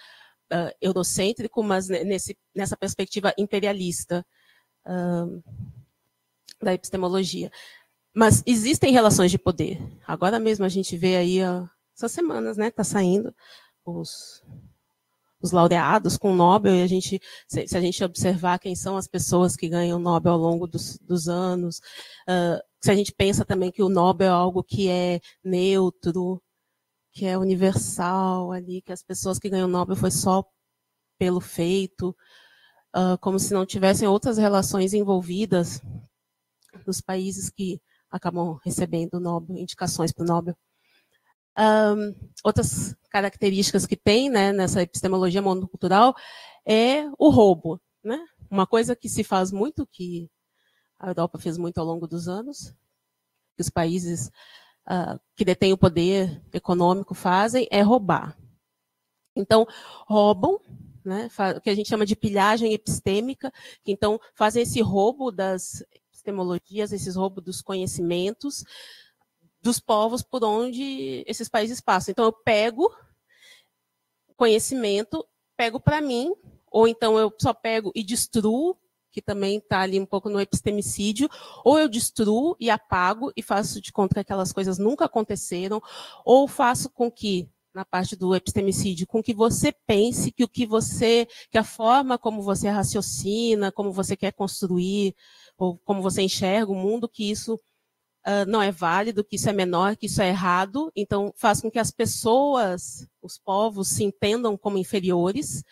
eurocêntrico, mas nessa perspectiva imperialista da epistemologia. Mas existem relações de poder. Agora mesmo a gente vê aí, essas semanas, né, está saindo os laureados com o Nobel, e se a gente observar quem são as pessoas que ganham o Nobel ao longo dos anos, se a gente pensa também que o Nobel é algo que é neutro, que é universal ali, que as pessoas que ganham o Nobel foi só pelo feito, como se não tivessem outras relações envolvidas dos países que acabam recebendo o Nobel, indicações para o Nobel. Outras características que tem, né, nessa epistemologia monocultural é o roubo, né? Uma coisa que se faz muito, que a Europa fez muito ao longo dos anos, que os países que detêm o poder econômico fazem, é roubar. Então, roubam, né, o que a gente chama de pilhagem epistêmica, que então fazem esse roubo das epistemologias, esses roubos dos conhecimentos dos povos por onde esses países passam. Então, eu pego conhecimento, pego para mim, ou então eu só pego e destruo, que também está ali um pouco no epistemicídio, ou eu destruo e apago e faço de conta que aquelas coisas nunca aconteceram, ou faço com que, na parte do epistemicídio, com que você pense que a forma como você raciocina, como você quer construir, ou como você enxerga o mundo, que isso não é válido, que isso é menor, que isso é errado. Então, faz com que as pessoas, os povos, se entendam como inferiores,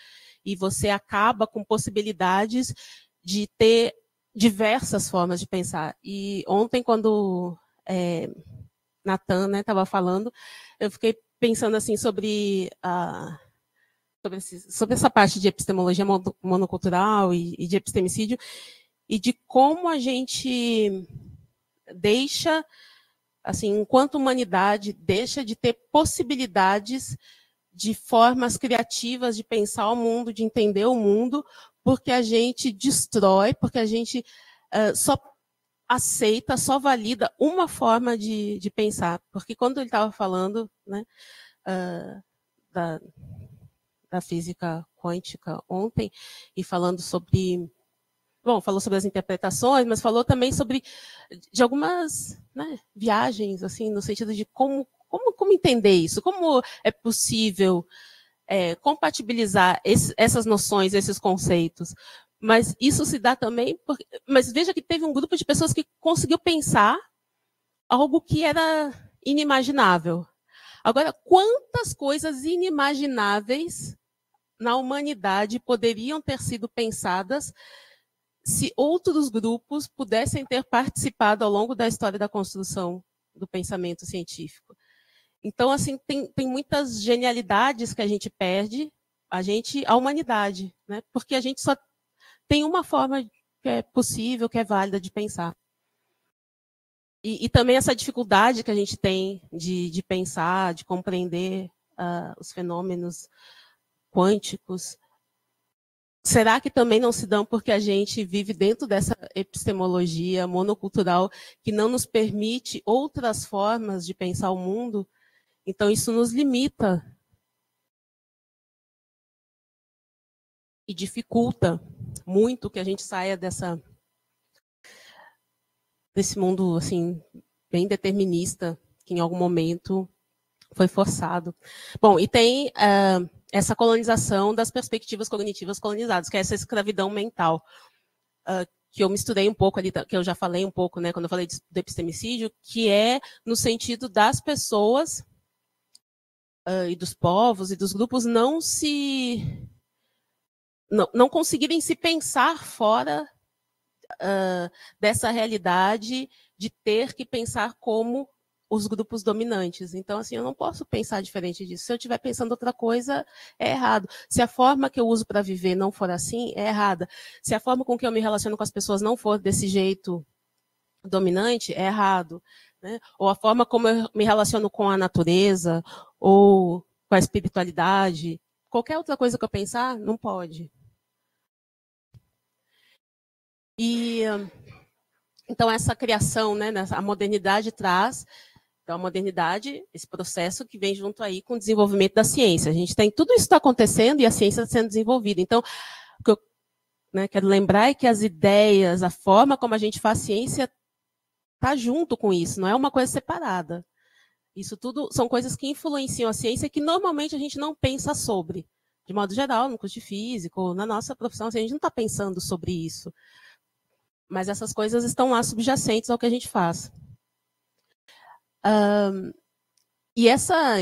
e você acaba com possibilidades de ter diversas formas de pensar. E ontem, quando Natan estava falando, eu fiquei pensando assim sobre essa parte de epistemologia monocultural e de epistemicídio, e de como a gente deixa, assim, enquanto humanidade, deixa de ter possibilidades de formas criativas de pensar o mundo, de entender o mundo, porque a gente destrói, porque a gente só aceita, só valida uma forma de pensar. Porque quando ele estava falando, né, da física quântica ontem, e falando sobre... Bom, falou sobre as interpretações, mas falou também de algumas, né, viagens, assim, no sentido de como entender isso, como é possível compatibilizar essas noções, esses conceitos. Mas isso se dá também... Mas veja que teve um grupo de pessoas que conseguiu pensar algo que era inimaginável. Agora, quantas coisas inimagináveis na humanidade poderiam ter sido pensadas se outros grupos pudessem ter participado ao longo da história da construção do pensamento científico? Então, assim, tem muitas genialidades que a gente perde, a humanidade, né? Porque a gente só tem uma forma que é possível, que é válida de pensar. E também essa dificuldade que a gente tem de pensar, de compreender os fenômenos quânticos. Será que também não se dão porque a gente vive dentro dessa epistemologia monocultural que não nos permite outras formas de pensar o mundo? Então, isso nos limita e dificulta muito que a gente saia desse mundo assim, bem determinista, que em algum momento foi forçado. Bom, e tem essa colonização das perspectivas cognitivas colonizadas, que é essa escravidão mental, que eu misturei um pouco ali, que eu já falei um pouco, né, quando eu falei do epistemicídio, que é no sentido das pessoas e dos povos e dos grupos não conseguirem se pensar fora dessa realidade de ter que pensar como os grupos dominantes. Então, assim, eu não posso pensar diferente disso. Se eu estiver pensando outra coisa, é errado. Se a forma que eu uso para viver não for assim, é errada. Se a forma com que eu me relaciono com as pessoas não for desse jeito dominante, é errado. né? Ou a forma como eu me relaciono com a natureza, ou com a espiritualidade. Qualquer outra coisa que eu pensar, não pode. E então essa criação, né, a modernidade traz, então a modernidade, esse processo que vem junto aí com o desenvolvimento da ciência. A gente tem tudo isso está acontecendo e a ciência está sendo desenvolvida. Então, o que eu, né, quero lembrar é que as ideias, a forma como a gente faz ciência está junto com isso, não é uma coisa separada. Isso tudo são coisas que influenciam a ciência que normalmente a gente não pensa sobre. De modo geral, no curso de física, ou na nossa profissão, a gente não está pensando sobre isso. Mas essas coisas estão lá subjacentes ao que a gente faz. E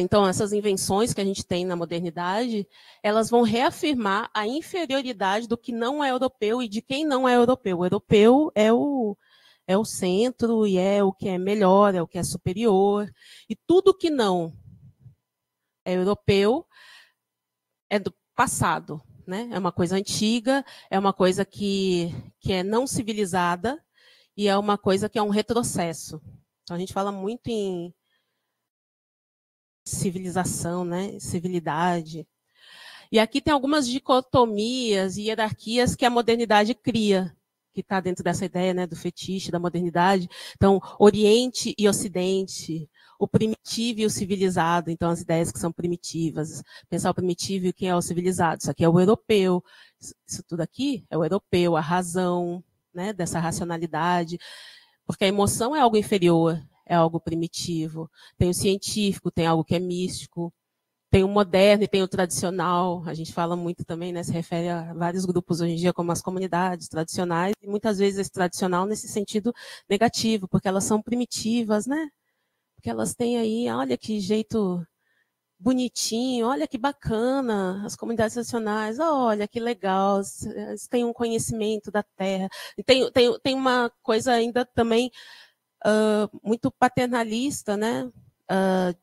então, essas invenções que a gente tem na modernidade, elas vão reafirmar a inferioridade do que não é europeu e de quem não é europeu. O europeu é o centro e é o que é melhor, é o que é superior. E tudo que não é europeu é do passado, né? É uma coisa antiga, é uma coisa que é não civilizada e é uma coisa que é um retrocesso. Então, a gente fala muito em civilização, né? Civilidade. E aqui tem algumas dicotomias e hierarquias que a modernidade cria, que está dentro dessa ideia, né, do fetiche, da modernidade. Então, Oriente e Ocidente, o primitivo e o civilizado, então as ideias que são primitivas, pensar o primitivo e quem é o civilizado. Isso aqui é o europeu, isso tudo aqui é o europeu, a razão, né, dessa racionalidade, porque a emoção é algo inferior, é algo primitivo. Tem o científico, tem algo que é místico, tem o moderno e tem o tradicional. A gente fala muito também, né, se refere a vários grupos hoje em dia, como as comunidades tradicionais, e muitas vezes esse tradicional nesse sentido negativo, porque elas são primitivas, né? Porque elas têm aí, olha que jeito bonitinho, olha que bacana, as comunidades tradicionais, olha que legal, eles têm um conhecimento da terra. E tem uma coisa ainda também muito paternalista, né?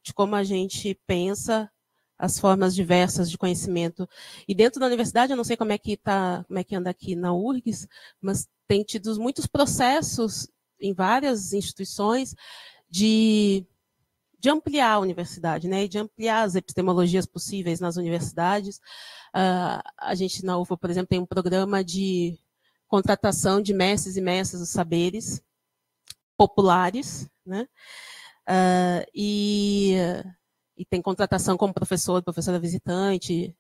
De como a gente pensa as formas diversas de conhecimento. E dentro da universidade, eu não sei como é que anda aqui na URGS, mas tem tido muitos processos em várias instituições de ampliar a universidade, né, e de ampliar as epistemologias possíveis nas universidades. A gente, na UFA, por exemplo, tem um programa de contratação de mestres e mestras dos saberes populares, né, e tem contratação como professor, professora visitante,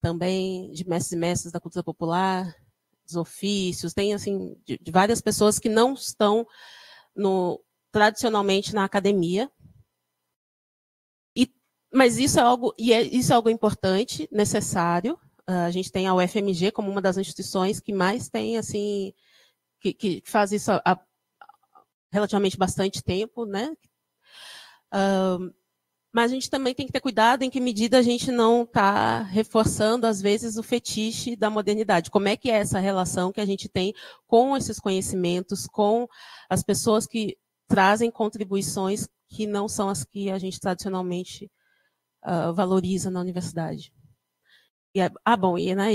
também de mestres e mestras da cultura popular, dos ofícios, tem assim de várias pessoas que não estão tradicionalmente na academia. Mas isso é algo importante, necessário. A gente tem a UFMG como uma das instituições que mais tem assim que faz isso há relativamente bastante tempo, né? Mas a gente também tem que ter cuidado em que medida a gente não está reforçando, às vezes, o fetiche da modernidade. Como é que é essa relação que a gente tem com esses conhecimentos, com as pessoas que trazem contribuições que não são as que a gente tradicionalmente valoriza na universidade. E a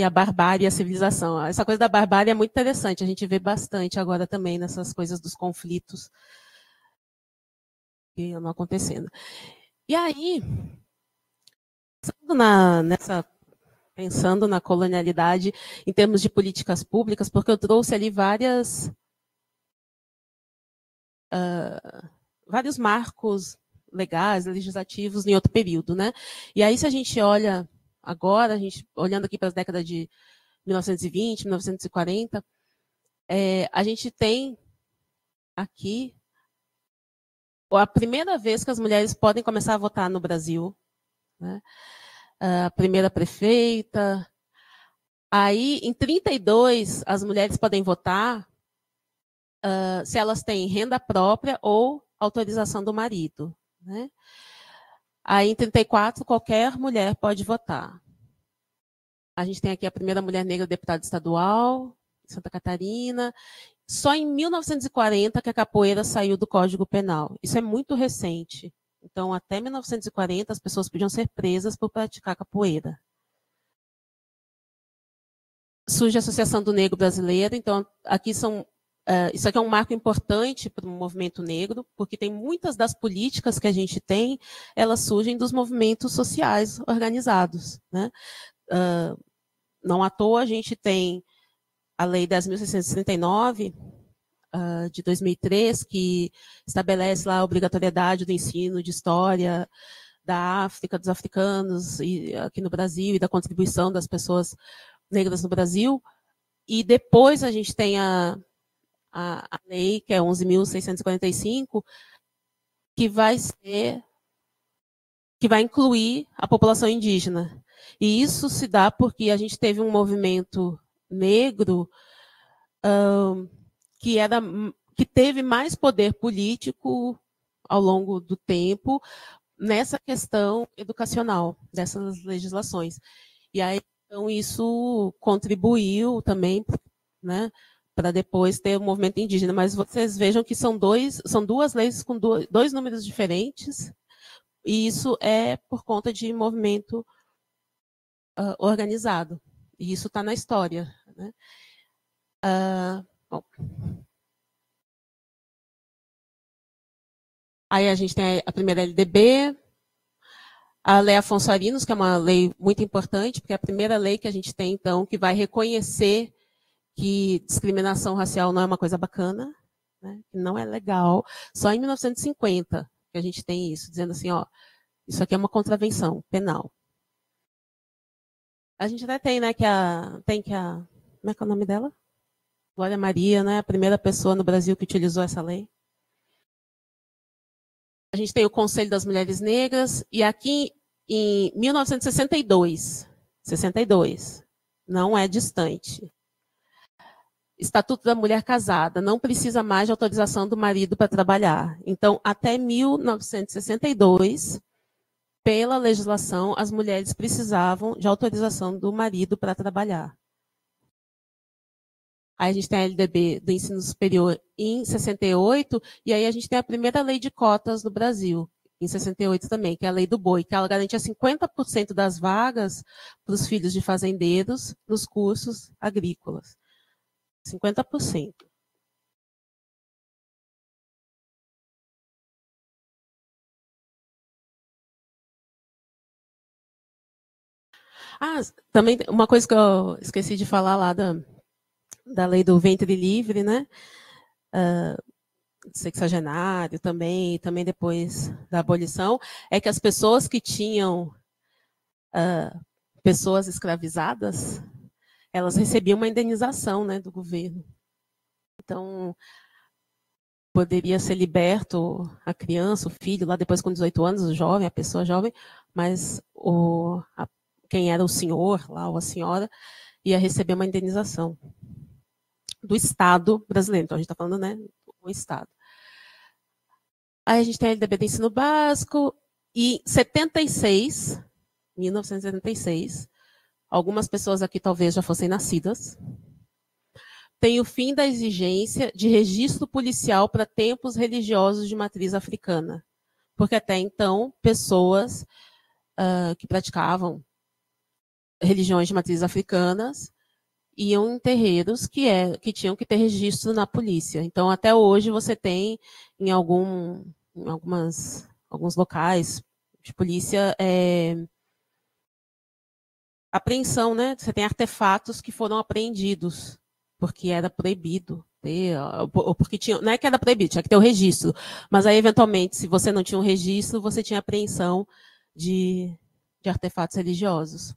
barbárie e a civilização. Essa coisa da barbárie é muito interessante, a gente vê bastante agora também nessas coisas dos conflitos que andam acontecendo. E aí, pensando na colonialidade em termos de políticas públicas, porque eu trouxe ali vários marcos legais, legislativos em outro período, né? E aí, se a gente olha agora, olhando aqui para as décadas de 1920, 1940, a gente tem aqui a primeira vez que as mulheres podem começar a votar no Brasil, né? A primeira prefeita. Aí, em 32, as mulheres podem votar se elas têm renda própria ou autorização do marido, né? Aí, em 34, qualquer mulher pode votar. A gente tem aqui a primeira mulher negra deputada estadual, em Santa Catarina. Só em 1940 que a capoeira saiu do Código Penal. Isso é muito recente. Então, até 1940, as pessoas podiam ser presas por praticar capoeira. Surge a Associação do Negro Brasileiro. Então, aqui são isso aqui é um marco importante para o movimento negro, porque tem muitas das políticas que a gente tem, elas surgem dos movimentos sociais organizados, né? Não à toa a gente tem a Lei 10.639, de 2003, que estabelece lá a obrigatoriedade do ensino de história da África, dos africanos e aqui no Brasil, e da contribuição das pessoas negras no Brasil. E depois a gente tem a lei, que é 11.645, que vai incluir a população indígena. E isso se dá porque a gente teve um movimento negro que teve mais poder político ao longo do tempo nessa questão educacional dessas legislações. E aí, então, isso contribuiu também, né, para depois ter o movimento indígena. Mas vocês vejam que são duas leis com dois números diferentes, e isso é por conta de movimento organizado. E isso está na história, né? Bom. Aí a gente tem a primeira LDB, a Lei Afonso Arinos, que é uma lei muito importante, porque é a primeira lei que a gente tem, então, que vai reconhecer que discriminação racial não é uma coisa bacana, né, que não é legal. Só em 1950 que a gente tem isso, dizendo assim, ó, isso aqui é uma contravenção penal. A gente até tem, né, como é que é o nome dela? Glória Maria, né, a primeira pessoa no Brasil que utilizou essa lei. A gente tem o Conselho das Mulheres Negras, e aqui em 1962, não é distante. Estatuto da Mulher Casada, não precisa mais de autorização do marido para trabalhar. Então, até 1962, pela legislação, as mulheres precisavam de autorização do marido para trabalhar. Aí a gente tem a LDB do ensino superior em 68, e aí a gente tem a primeira lei de cotas no Brasil, em 68 também, que é a lei do boi, que ela garantia 50% das vagas para os filhos de fazendeiros nos cursos agrícolas. 50%. Também uma coisa que eu esqueci de falar lá da lei do ventre livre, né? Sexagenário também depois da abolição, é que as pessoas que tinham pessoas escravizadas, elas recebiam uma indenização, né, do governo. Então, poderia ser liberto a criança, o filho, lá depois com 18 anos, o jovem, a pessoa jovem, mas quem era o senhor lá, ou a senhora, ia receber uma indenização do Estado brasileiro. Então, a gente está falando, né, do Estado. Aí a gente tem a LDB do ensino básico, e 1976, algumas pessoas aqui talvez já fossem nascidas, tem o fim da exigência de registro policial para templos religiosos de matriz africana. Porque até então, pessoas que praticavam religiões de matriz africanas iam em terreiros que tinham que ter registro na polícia. Então, até hoje, você tem em alguns locais de polícia apreensão, né? Você tem artefatos que foram apreendidos porque era proibido ter, ou porque tinha, não é que era proibido, tinha que ter o registro, mas aí, eventualmente, se você não tinha um registro, você tinha apreensão de artefatos religiosos.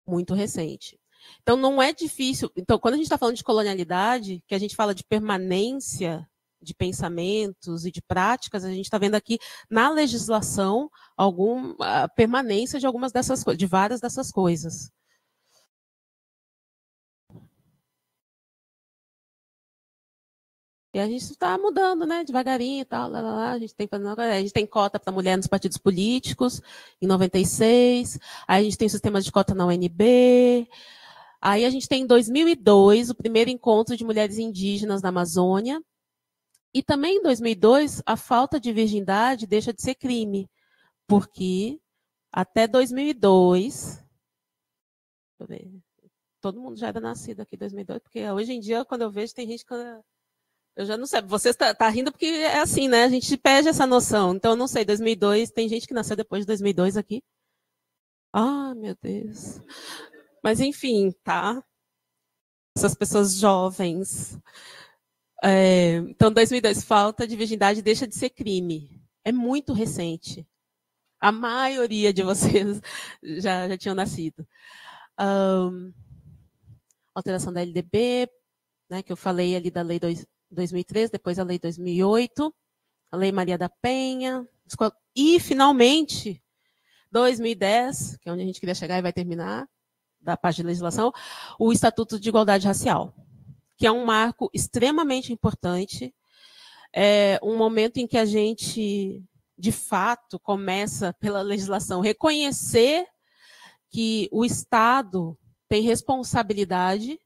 Muito recente. Então, não é difícil. Então, quando a gente está falando de colonialidade, que a gente fala de permanência de pensamentos e de práticas, a gente está vendo aqui na legislação a permanência de algumas dessas coisas, de várias dessas coisas. E a gente está mudando, né, devagarinho e tal, a gente tem cota para mulher nos partidos políticos, em 96, aí a gente tem sistemas de cota na UNB, aí a gente tem em 2002 o primeiro encontro de mulheres indígenas na Amazônia, e também em 2002 a falta de virgindade deixa de ser crime, porque até 2002, deixa eu ver, todo mundo já era nascido aqui em 2002, porque hoje em dia, quando eu vejo, tem gente que Eu já não sei, você está rindo porque é assim, né? A gente perde essa noção. Então, eu não sei, 2002, tem gente que nasceu depois de 2002 aqui. Ah, meu Deus. Mas, enfim, tá? Essas pessoas jovens. Então, 2002, falta de virgindade deixa de ser crime. É muito recente. A maioria de vocês já tinham nascido. Alteração da LDB, né, que eu falei ali da Lei 2003, depois a Lei 2008, a Lei Maria da Penha, e, finalmente, 2010, que é onde a gente queria chegar e vai terminar, da parte de legislação, o Estatuto de Igualdade Racial, que é um marco extremamente importante, é um momento em que a gente, de fato, começa, pela legislação, reconhecer que o Estado tem responsabilidade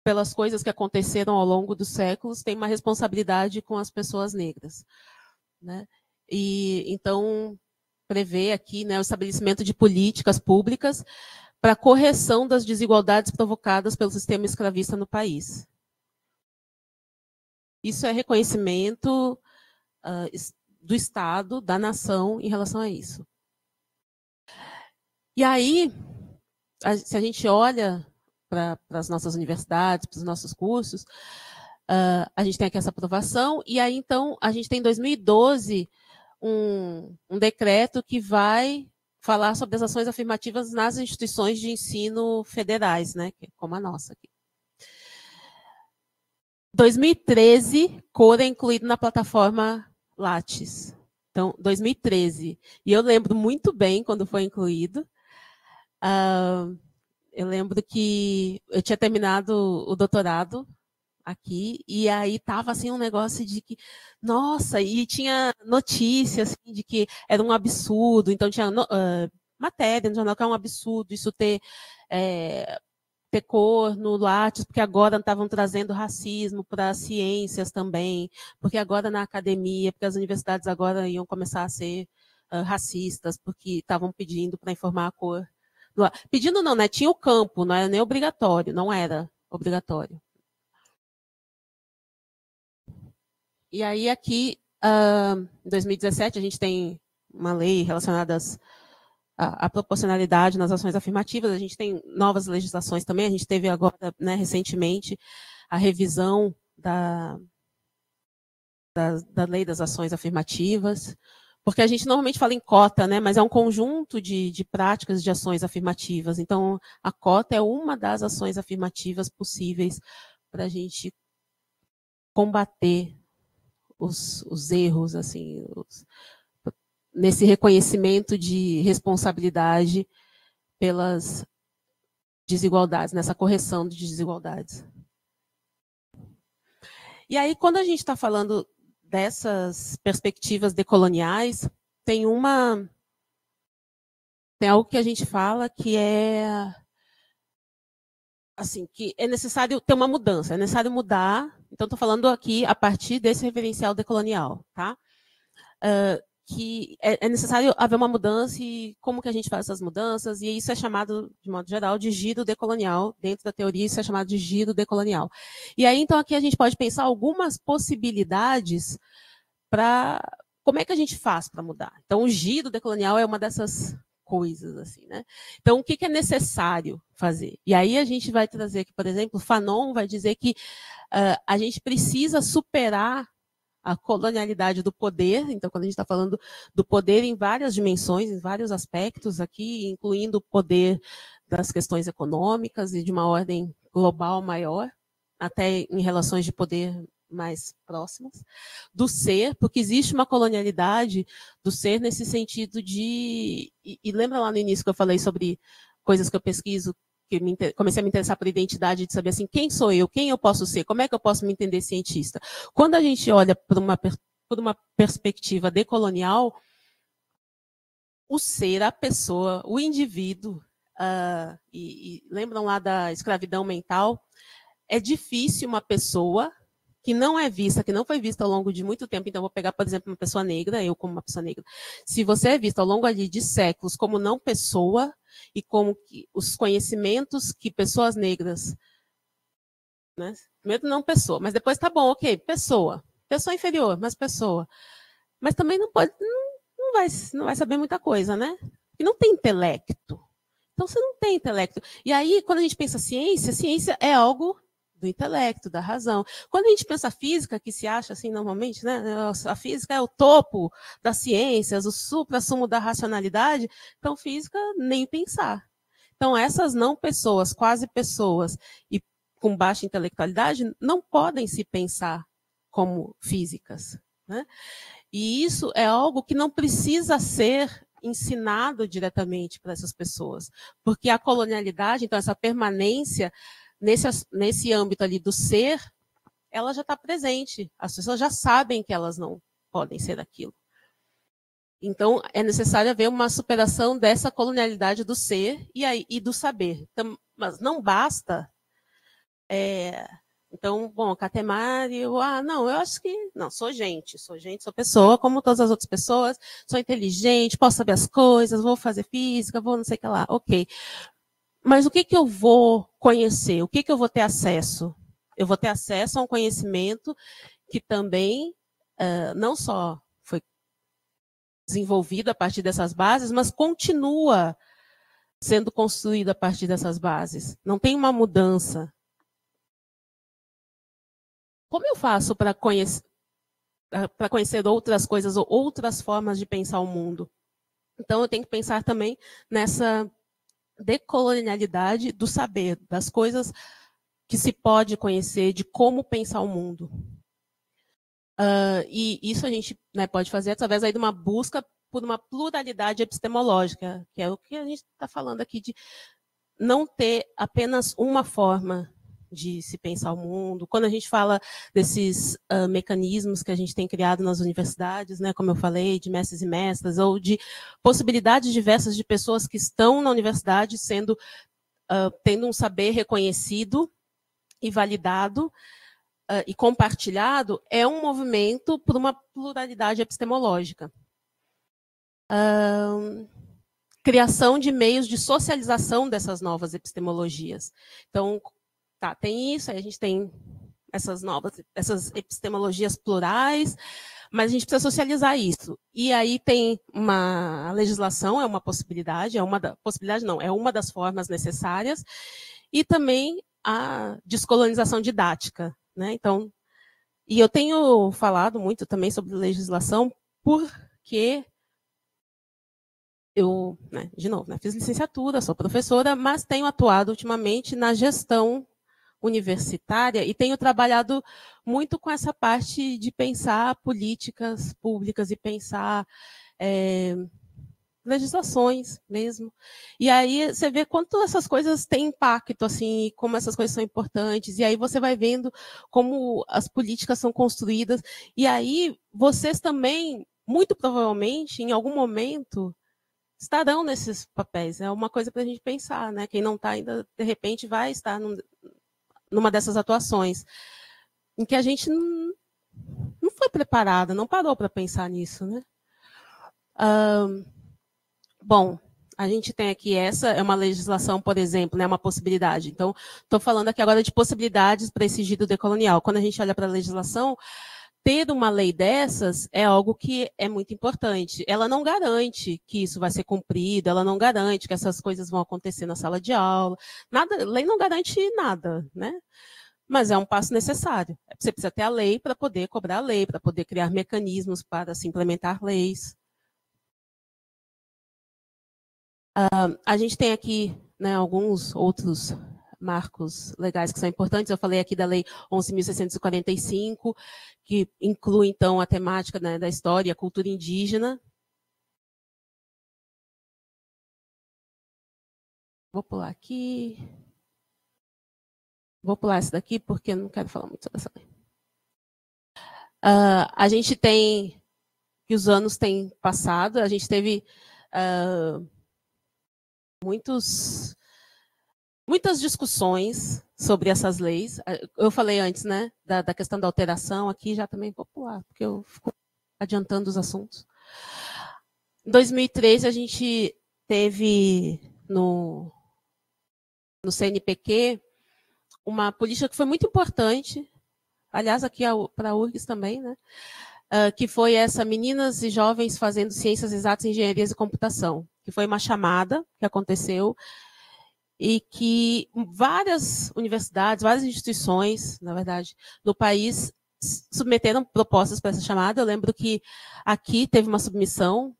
pelas coisas que aconteceram ao longo dos séculos, tem uma responsabilidade com as pessoas negras, né? E então prevê aqui, né, o estabelecimento de políticas públicas para a correção das desigualdades provocadas pelo sistema escravista no país. Isso é reconhecimento do Estado, da nação, em relação a isso. E aí, se a gente olha para as nossas universidades, para os nossos cursos, a gente tem aqui essa aprovação, e aí, então, a gente tem em 2012 um decreto que vai falar sobre as ações afirmativas nas instituições de ensino federais, né, como a nossa aqui. 2013, cor é incluído na plataforma Lattes. Então, 2013. E eu lembro muito bem quando foi incluído. Eu lembro que eu tinha terminado o doutorado aqui, e aí estava assim, um negócio de que, nossa, e tinha notícias assim, de que era um absurdo, então tinha matéria no jornal que é um absurdo isso ter cor no Lattes, porque agora estavam trazendo racismo para as ciências também, porque agora na academia, porque as universidades agora iam começar a ser racistas, porque estavam pedindo para informar a cor. Pedindo não, né? Tinha o campo, não era nem obrigatório, não era obrigatório. E aí aqui, em 2017, a gente tem uma lei relacionada à proporcionalidade nas ações afirmativas, a gente tem novas legislações também, a gente teve agora, né, recentemente, a revisão da lei das ações afirmativas, porque a gente normalmente fala em cota, né, mas é um conjunto de práticas de ações afirmativas. Então, a cota é uma das ações afirmativas possíveis para a gente combater os erros, assim, nesse reconhecimento de responsabilidade pelas desigualdades, nessa correção de desigualdades. E aí, quando a gente está falando dessas perspectivas decoloniais, tem algo que a gente fala que é assim, que é necessário ter uma mudança, é necessário mudar. Então, estou falando aqui a partir desse referencial decolonial, tá? Que é necessário haver uma mudança e como que a gente faz essas mudanças, e isso é chamado, de modo geral, de giro decolonial. Dentro da teoria, isso é chamado de giro decolonial. E aí, então, aqui a gente pode pensar algumas possibilidades para como é que a gente faz para mudar. Então, o giro decolonial é uma dessas coisas, assim, né? Então, o que é necessário fazer? E aí a gente vai trazer aqui, por exemplo, Fanon vai dizer que a gente precisa superar a colonialidade do poder. Então, quando a gente está falando do poder em várias dimensões, em vários aspectos aqui, incluindo o poder das questões econômicas e de uma ordem global maior, até em relações de poder mais próximas, do ser, porque existe uma colonialidade do ser nesse sentido de... E lembra lá no início que eu falei sobre coisas que eu pesquiso, que comecei a me interessar por identidade, de saber assim, quem sou eu, quem eu posso ser, como é que eu posso me entender cientista. Quando a gente olha por uma perspectiva decolonial, o ser, a pessoa, o indivíduo, e lembram lá da escravidão mental, é difícil uma pessoa que não é vista, que não foi vista ao longo de muito tempo, então vou pegar, por exemplo, uma pessoa negra, eu como uma pessoa negra, se você é vista ao longo ali de séculos como não pessoa, e como que os conhecimentos que pessoas negras né? Primeiro não pessoa, mas depois tá bom, ok, pessoa. Pessoa inferior, mas pessoa. Mas também não pode, não vai saber muita coisa, né? E não tem intelecto. Então, você não tem intelecto. E aí, quando a gente pensa ciência, ciência é algo do intelecto, da razão. Quando a gente pensa física, que se acha assim normalmente, né? A física é o topo das ciências, o supra-sumo da racionalidade. Então, física, nem pensar. Então, essas não pessoas, quase pessoas, e com baixa intelectualidade, não podem se pensar como físicas, né? E isso é algo que não precisa ser ensinado diretamente para essas pessoas, porque a colonialidade, então essa permanência nesse âmbito ali do ser, ela já está presente. As pessoas já sabem que elas não podem ser aquilo. Então, é necessário haver uma superação dessa colonialidade do ser e do saber. Então, mas não basta. Então, bom, Catemari, não, eu acho que. Não, sou gente, sou pessoa, como todas as outras pessoas, sou inteligente, posso saber as coisas, vou fazer física, vou não sei o que lá. Ok. Mas o que eu vou conhecer? O que eu vou ter acesso? Eu vou ter acesso a um conhecimento que também não só foi desenvolvido a partir dessas bases, mas continua sendo construído a partir dessas bases. Não tem uma mudança. Como eu faço para conhecer outras coisas ou outras formas de pensar o mundo? Então, eu tenho que pensar também nessa decolonialidade do saber, das coisas que se pode conhecer, de como pensar o mundo. E isso a gente, né, pode fazer através aí de uma busca por uma pluralidade epistemológica, que é o que a gente está falando aqui, de não ter apenas uma forma de se pensar o mundo. Quando a gente fala desses mecanismos que a gente tem criado nas universidades, né, como eu falei, de mestres e mestras, ou de possibilidades diversas de pessoas que estão na universidade tendo um saber reconhecido e validado e compartilhado, é um movimento por uma pluralidade epistemológica. Criação de meios de socialização dessas novas epistemologias. Então, tem isso, aí a gente tem essas epistemologias plurais, mas a gente precisa socializar isso. E aí tem a legislação, é uma possibilidade, é uma das formas necessárias, e também a descolonização didática, né? Então, e eu tenho falado muito também sobre legislação porque eu, de novo, fiz licenciatura, sou professora, mas tenho atuado ultimamente na gestão universitária e tenho trabalhado muito com essa parte de pensar políticas públicas e pensar legislações mesmo. E aí você vê quanto essas coisas têm impacto, assim, como essas coisas são importantes, e aí você vai vendo como as políticas são construídas, e aí vocês também, muito provavelmente, em algum momento, estarão nesses papéis. É uma coisa para a gente pensar, né? Quem não está ainda, de repente, vai estar numa dessas atuações, em que a gente não foi preparada, não parou para pensar nisso, né? Bom, a gente tem aqui essa, é uma legislação, por exemplo, né, uma possibilidade. Então, estou falando aqui agora de possibilidades para esse giro decolonial. Quando a gente olha para a legislação, ter uma lei dessas é algo que é muito importante. Ela não garante que isso vai ser cumprido, ela não garante que essas coisas vão acontecer na sala de aula. Lei não garante nada, né? Mas é um passo necessário. Você precisa ter a lei para poder cobrar a lei, para poder criar mecanismos para se implementar leis. A gente tem aqui, né, alguns outros marcos legais que são importantes. Eu falei aqui da Lei 11.645, que inclui, então, a temática, né, da história e a cultura indígena. Vou pular aqui. Vou pular essa daqui, porque eu não quero falar muito sobre essa lei. A gente tem que os anos têm passado, a gente teve muitas discussões sobre essas leis. Eu falei antes, né, da questão da alteração, aqui já também vou pular, porque eu fico adiantando os assuntos. Em 2013, a gente teve no CNPq uma política que foi muito importante, aliás, aqui para a URGS também, né? Que foi essa Meninas e Jovens Fazendo Ciências Exatas, Engenharias e Computação, que foi uma chamada que aconteceu e que várias universidades, várias instituições, na verdade, no país submeteram propostas para essa chamada. Eu lembro que aqui teve uma submissão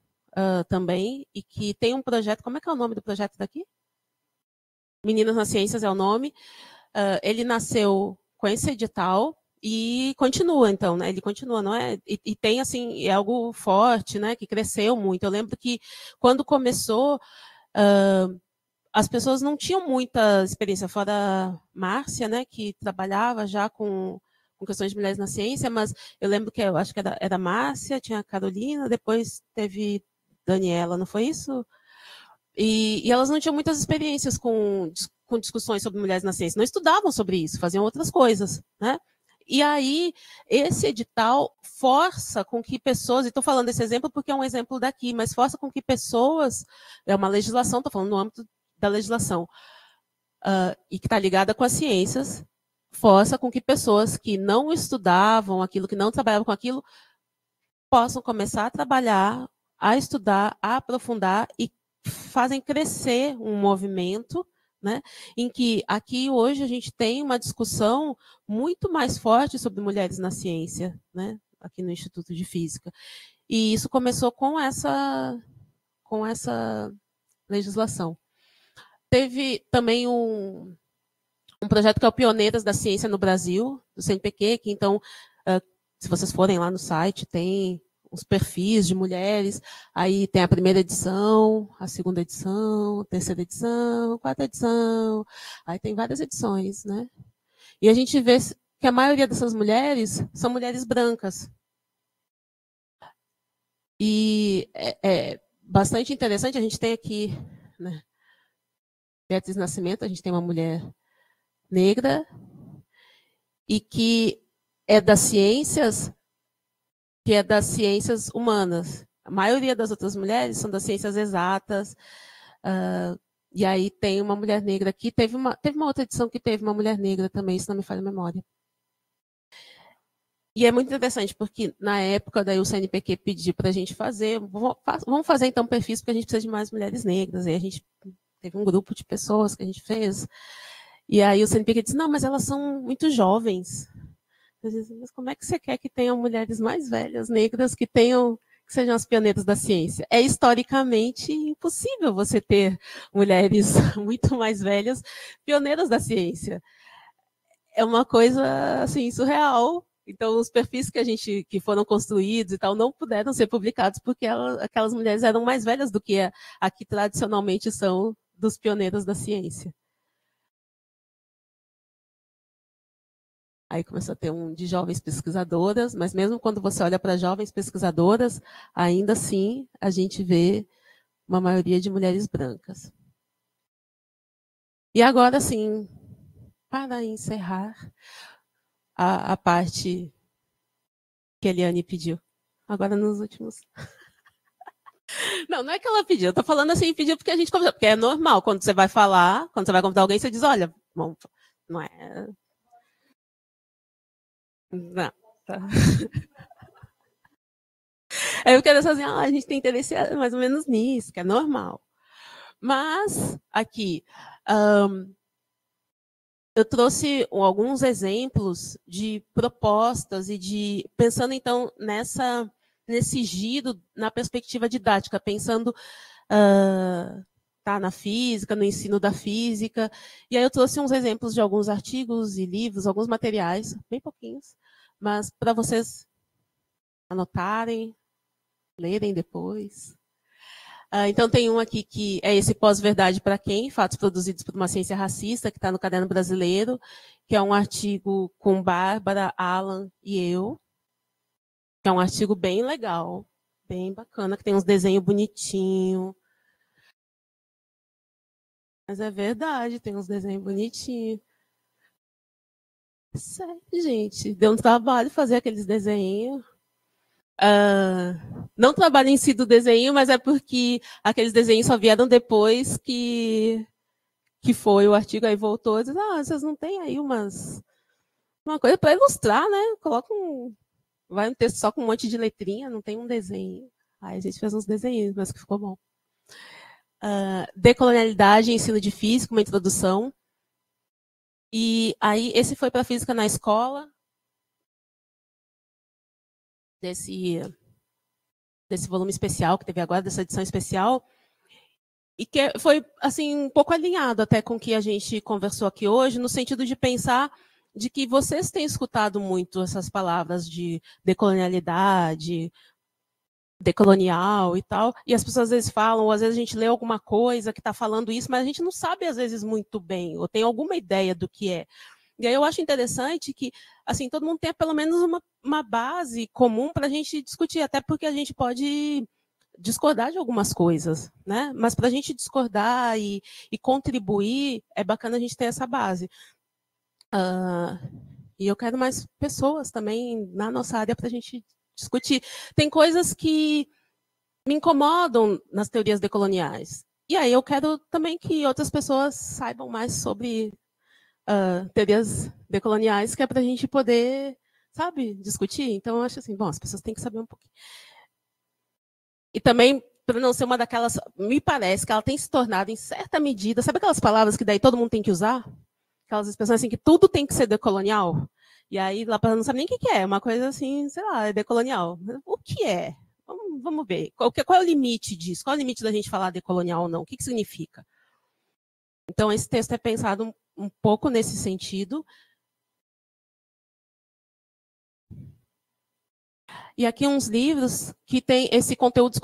também e que tem um projeto, como é que é o nome do projeto daqui? Meninas nas Ciências é o nome. Ele nasceu com esse edital e continua, então, né? Ele continua, não é? E tem, assim, é algo forte, né? Que cresceu muito. Eu lembro que, quando começou, as pessoas não tinham muita experiência, fora a Márcia, né? Que trabalhava já com questões de mulheres na ciência, mas eu lembro que, eu acho que era a Márcia, tinha a Carolina, depois teve Daniela, não foi isso? E elas não tinham muitas experiências com discussões sobre mulheres na ciência, não estudavam sobre isso, faziam outras coisas, né? E aí, esse edital força com que pessoas, e estou falando desse exemplo porque é um exemplo daqui, mas força com que pessoas, é uma legislação, estou falando no âmbito da legislação, e que está ligada com as ciências, força com que pessoas que não estudavam aquilo, que não trabalhavam com aquilo, possam começar a trabalhar, a estudar, a aprofundar e fazem crescer um movimento, né, em que aqui hoje a gente tem uma discussão muito mais forte sobre mulheres na ciência, né, aqui no Instituto de Física. E isso começou com essa legislação. Teve também um projeto que é o Pioneiras da Ciência no Brasil, do CNPq, que então, se vocês forem lá no site, tem os perfis de mulheres, aí tem a primeira edição, a segunda edição, a terceira edição, a quarta edição, aí tem várias edições, né? E a gente vê que a maioria dessas mulheres são mulheres brancas. E é bastante interessante, a gente tem aqui, né, Beatriz Nascimento, a gente tem uma mulher negra, e que é das ciências humanas. A maioria das outras mulheres são das ciências exatas. E aí tem uma mulher negra aqui. Teve uma outra edição que teve uma mulher negra também, se não me falha a memória. E é muito interessante, porque na época daí o CNPq pediu para a gente fazer, vamos fazer então perfis, porque a gente precisa de mais mulheres negras. E a gente teve um grupo de pessoas que a gente fez. E aí o CNPq disse, não, mas elas são muito jovens. Mas como é que você quer que tenham mulheres mais velhas, negras, que sejam as pioneiras da ciência? É historicamente impossível você ter mulheres muito mais velhas pioneiras da ciência. É uma coisa assim surreal. Então, os perfis que foram construídos e tal não puderam ser publicados porque aquelas mulheres eram mais velhas do que a que tradicionalmente são dos pioneiros da ciência. Aí começou a ter um de jovens pesquisadoras, mas mesmo quando você olha para jovens pesquisadoras, ainda assim a gente vê uma maioria de mulheres brancas. E agora, sim, para encerrar a parte que a Eliane pediu. Agora nos últimos... Não é que ela pediu, eu estou falando assim, pediu porque a gente conversou, porque é normal, quando você vai falar, quando você vai convidar alguém, você diz, olha, bom, não é... Não, tá. Aí eu quero assim, a gente tem interesse mais ou menos nisso, que é normal. Mas, aqui, eu trouxe alguns exemplos de propostas e pensando, então, nesse giro na perspectiva didática, pensando na física, no ensino da física. E aí eu trouxe uns exemplos de alguns artigos e livros, alguns materiais, bem pouquinhos, mas para vocês anotarem, lerem depois. Então, tem um aqui que é esse Pós-Verdade para Quem? Fatos produzidos por uma ciência racista, que está no Caderno Brasileiro, que é um artigo com Bárbara, Alan e eu, que é um artigo bem legal, bem bacana, que tem uns desenhos bonitinhos. Mas é verdade, tem uns desenhos bonitinhos. Sério, gente, deu um trabalho fazer aqueles desenhos. Não trabalho em si do desenho, mas é porque aqueles desenhos só vieram depois que que foi o artigo, aí voltou e disse, vocês não têm aí uma coisa para ilustrar, né? Coloca vai um texto só com um monte de letrinha, não tem um desenho. Aí a gente fez uns desenhos, mas que ficou bom. Decolonialidade e ensino de física, uma introdução. E aí esse foi para física na escola, desse volume especial que teve agora, dessa edição especial, e que foi assim um pouco alinhado até com o que a gente conversou aqui hoje, no sentido de pensar de que vocês têm escutado muito essas palavras de decolonialidade, decolonial e tal, e as pessoas às vezes falam, ou às vezes a gente lê alguma coisa que está falando isso, mas a gente não sabe às vezes muito bem, ou tem alguma ideia do que é. E aí eu acho interessante que assim todo mundo tenha pelo menos uma base comum para a gente discutir, até porque a gente pode discordar de algumas coisas, né? Mas para a gente discordar e contribuir, é bacana a gente ter essa base. E eu quero mais pessoas também na nossa área para a gente discutir. Tem coisas que me incomodam nas teorias decoloniais. E aí eu quero também que outras pessoas saibam mais sobre teorias decoloniais, que é para a gente poder, sabe, discutir. Então eu acho assim, bom, as pessoas têm que saber um pouquinho. E também, para não ser uma daquelas, me parece que ela tem se tornado, em certa medida, sabe aquelas palavras que daí todo mundo tem que usar? Aquelas expressões assim que tudo tem que ser decolonial? E aí lá para não sabe nem o que é, uma coisa assim, sei lá, é decolonial. O que é? Vamos ver. Qual é o limite disso? Qual é o limite da gente falar decolonial ou não? O que significa? Então, esse texto é pensado um pouco nesse sentido. E aqui uns livros que tem esse Conteúdos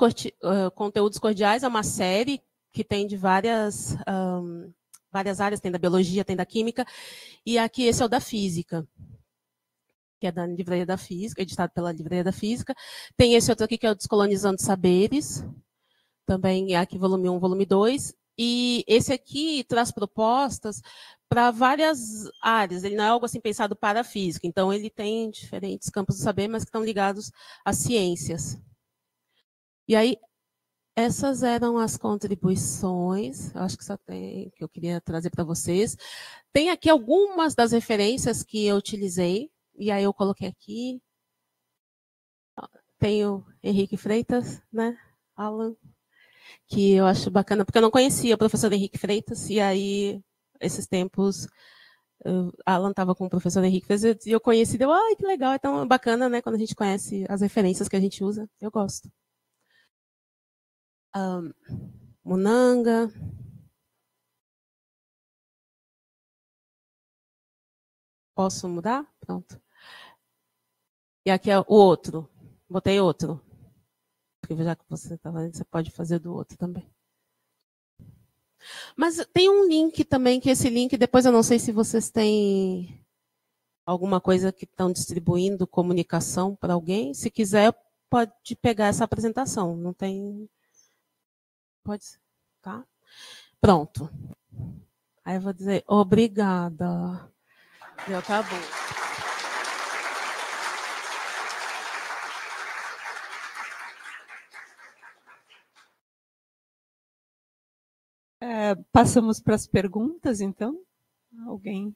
Cordiais, é uma série que tem de várias áreas, tem da biologia, tem da química, e aqui esse é o da física, que é da Livraria da Física, editado pela Livraria da Física. Tem esse outro aqui que é o Descolonizando Saberes, também é aqui volume 1, volume 2, e esse aqui traz propostas para várias áreas. Ele não é algo assim pensado para a física, então ele tem diferentes campos do saber, mas que estão ligados às ciências. E aí, essas eram as contribuições, eu acho que só tem que eu queria trazer para vocês. Tem aqui algumas das referências que eu utilizei, e aí eu coloquei aqui. Tem o Henrique Freitas, né? Alan, que eu acho bacana, porque eu não conhecia o professor Henrique Freitas, e aí, esses tempos, Alan estava com o professor Henrique Freitas, e eu conheci, deu, que legal, é tão bacana, né, quando a gente conhece as referências que a gente usa, eu gosto. Munanga. Posso mudar? Pronto. E aqui é o outro. Botei outro. Porque já que você está vendo, você pode fazer do outro também. Mas tem um link também, que esse link, depois eu não sei se vocês têm alguma coisa que estão distribuindo comunicação para alguém. Se quiser, pode pegar essa apresentação. Não tem... Pode ser, tá? Pronto. Aí eu vou dizer obrigada. Já acabou. Passamos para as perguntas, então. Alguém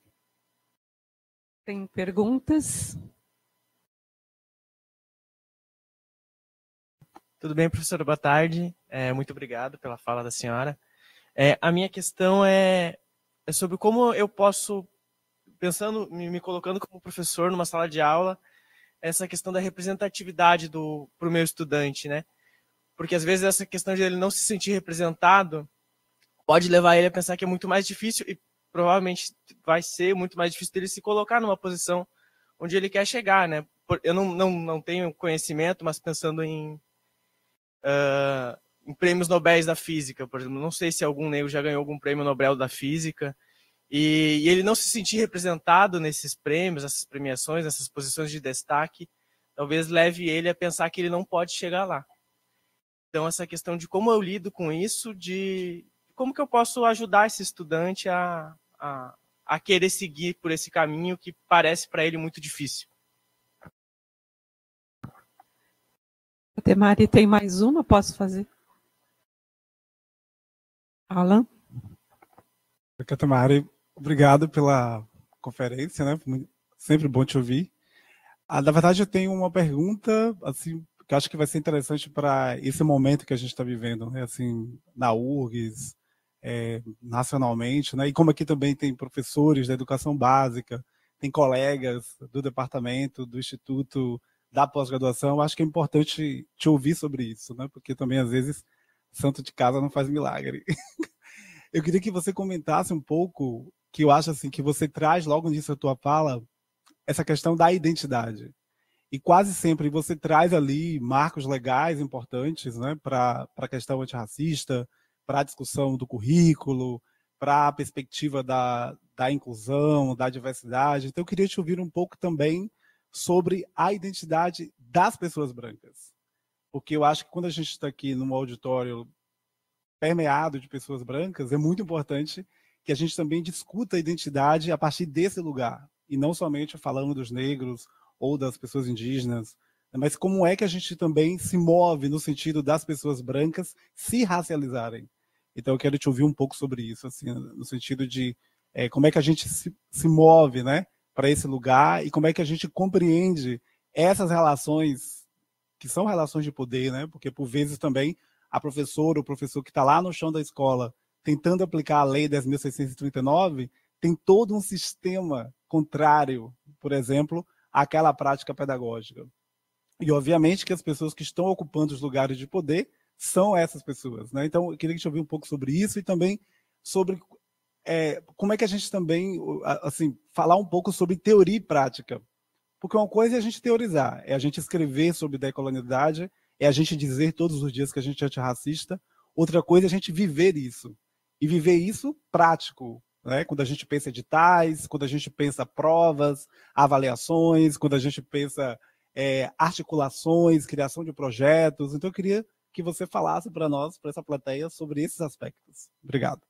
tem perguntas? Tudo bem, professora? Boa tarde. Muito obrigado pela fala da senhora. A minha questão é sobre como eu posso, pensando, me colocando como professor numa sala de aula, essa questão da representatividade para o meu estudante, né? Porque às vezes essa questão de ele não se sentir representado pode levar ele a pensar que é muito mais difícil, e provavelmente vai ser muito mais difícil dele se colocar numa posição onde ele quer chegar, né? Eu não tenho conhecimento, mas pensando em prêmios Nobel da Física, por exemplo, não sei se algum negro já ganhou algum prêmio Nobel da Física, e ele não se sentir representado nesses prêmios, essas premiações, essas posições de destaque, talvez leve ele a pensar que ele não pode chegar lá. Então, essa questão de como eu lido com isso, de como que eu posso ajudar esse estudante a querer seguir por esse caminho que parece para ele muito difícil. Mari, tem mais uma? Posso fazer? Alan? Katamari, obrigado pela conferência, né? Sempre bom te ouvir. Na verdade, eu tenho uma pergunta, assim, que eu acho que vai ser interessante para esse momento que a gente está vivendo, né? Assim, na URGS, nacionalmente, né? E como aqui também tem professores da educação básica, tem colegas do departamento, do instituto, da pós-graduação, eu acho que é importante te ouvir sobre isso, né? Porque também, às vezes, santo de casa não faz milagre. Eu queria que você comentasse um pouco, que eu acho assim que você traz logo nisso a tua fala, essa questão da identidade. E quase sempre você traz ali marcos legais importantes, né, para a questão antirracista, para a discussão do currículo, para a perspectiva da inclusão, da diversidade. Então, eu queria te ouvir um pouco também sobre a identidade das pessoas brancas. Porque eu acho que quando a gente está aqui num auditório permeado de pessoas brancas, é muito importante que a gente também discuta a identidade a partir desse lugar, e não somente falando dos negros ou das pessoas indígenas, mas como é que a gente também se move no sentido das pessoas brancas se racializarem. Então eu quero te ouvir um pouco sobre isso, assim, no sentido de como é que a gente se move, né, para esse lugar e como é que a gente compreende essas relações que são relações de poder, né? Porque por vezes também a professora ou o professor que está lá no chão da escola tentando aplicar a lei 10.639 tem todo um sistema contrário, por exemplo, àquela prática pedagógica. E, obviamente, que as pessoas que estão ocupando os lugares de poder são essas pessoas, né? Então, eu queria te ouvir um pouco sobre isso e também sobre como é que a gente também, assim, falar um pouco sobre teoria e prática. Porque uma coisa é a gente teorizar, é a gente escrever sobre decolonialidade, é a gente dizer todos os dias que a gente é antirracista. Outra coisa é a gente viver isso. E viver isso prático, né? Quando a gente pensa editais, quando a gente pensa provas, avaliações, quando a gente pensa articulações, criação de projetos. Então, eu queria que você falasse para nós, para essa plateia, sobre esses aspectos. Obrigado.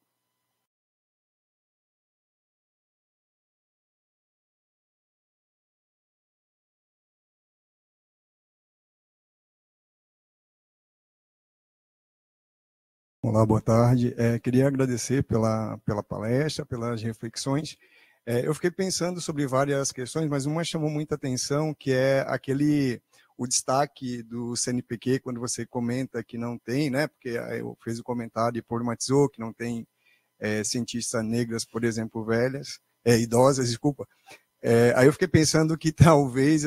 Olá, boa tarde. Queria agradecer pela palestra, pelas reflexões. Eu fiquei pensando sobre várias questões, mas uma chamou muita atenção, que é o destaque do CNPq, quando você comenta que não tem, né? Porque eu fiz o comentário e problematizou que não tem cientistas negras, por exemplo, idosas, desculpa. Aí eu fiquei pensando que talvez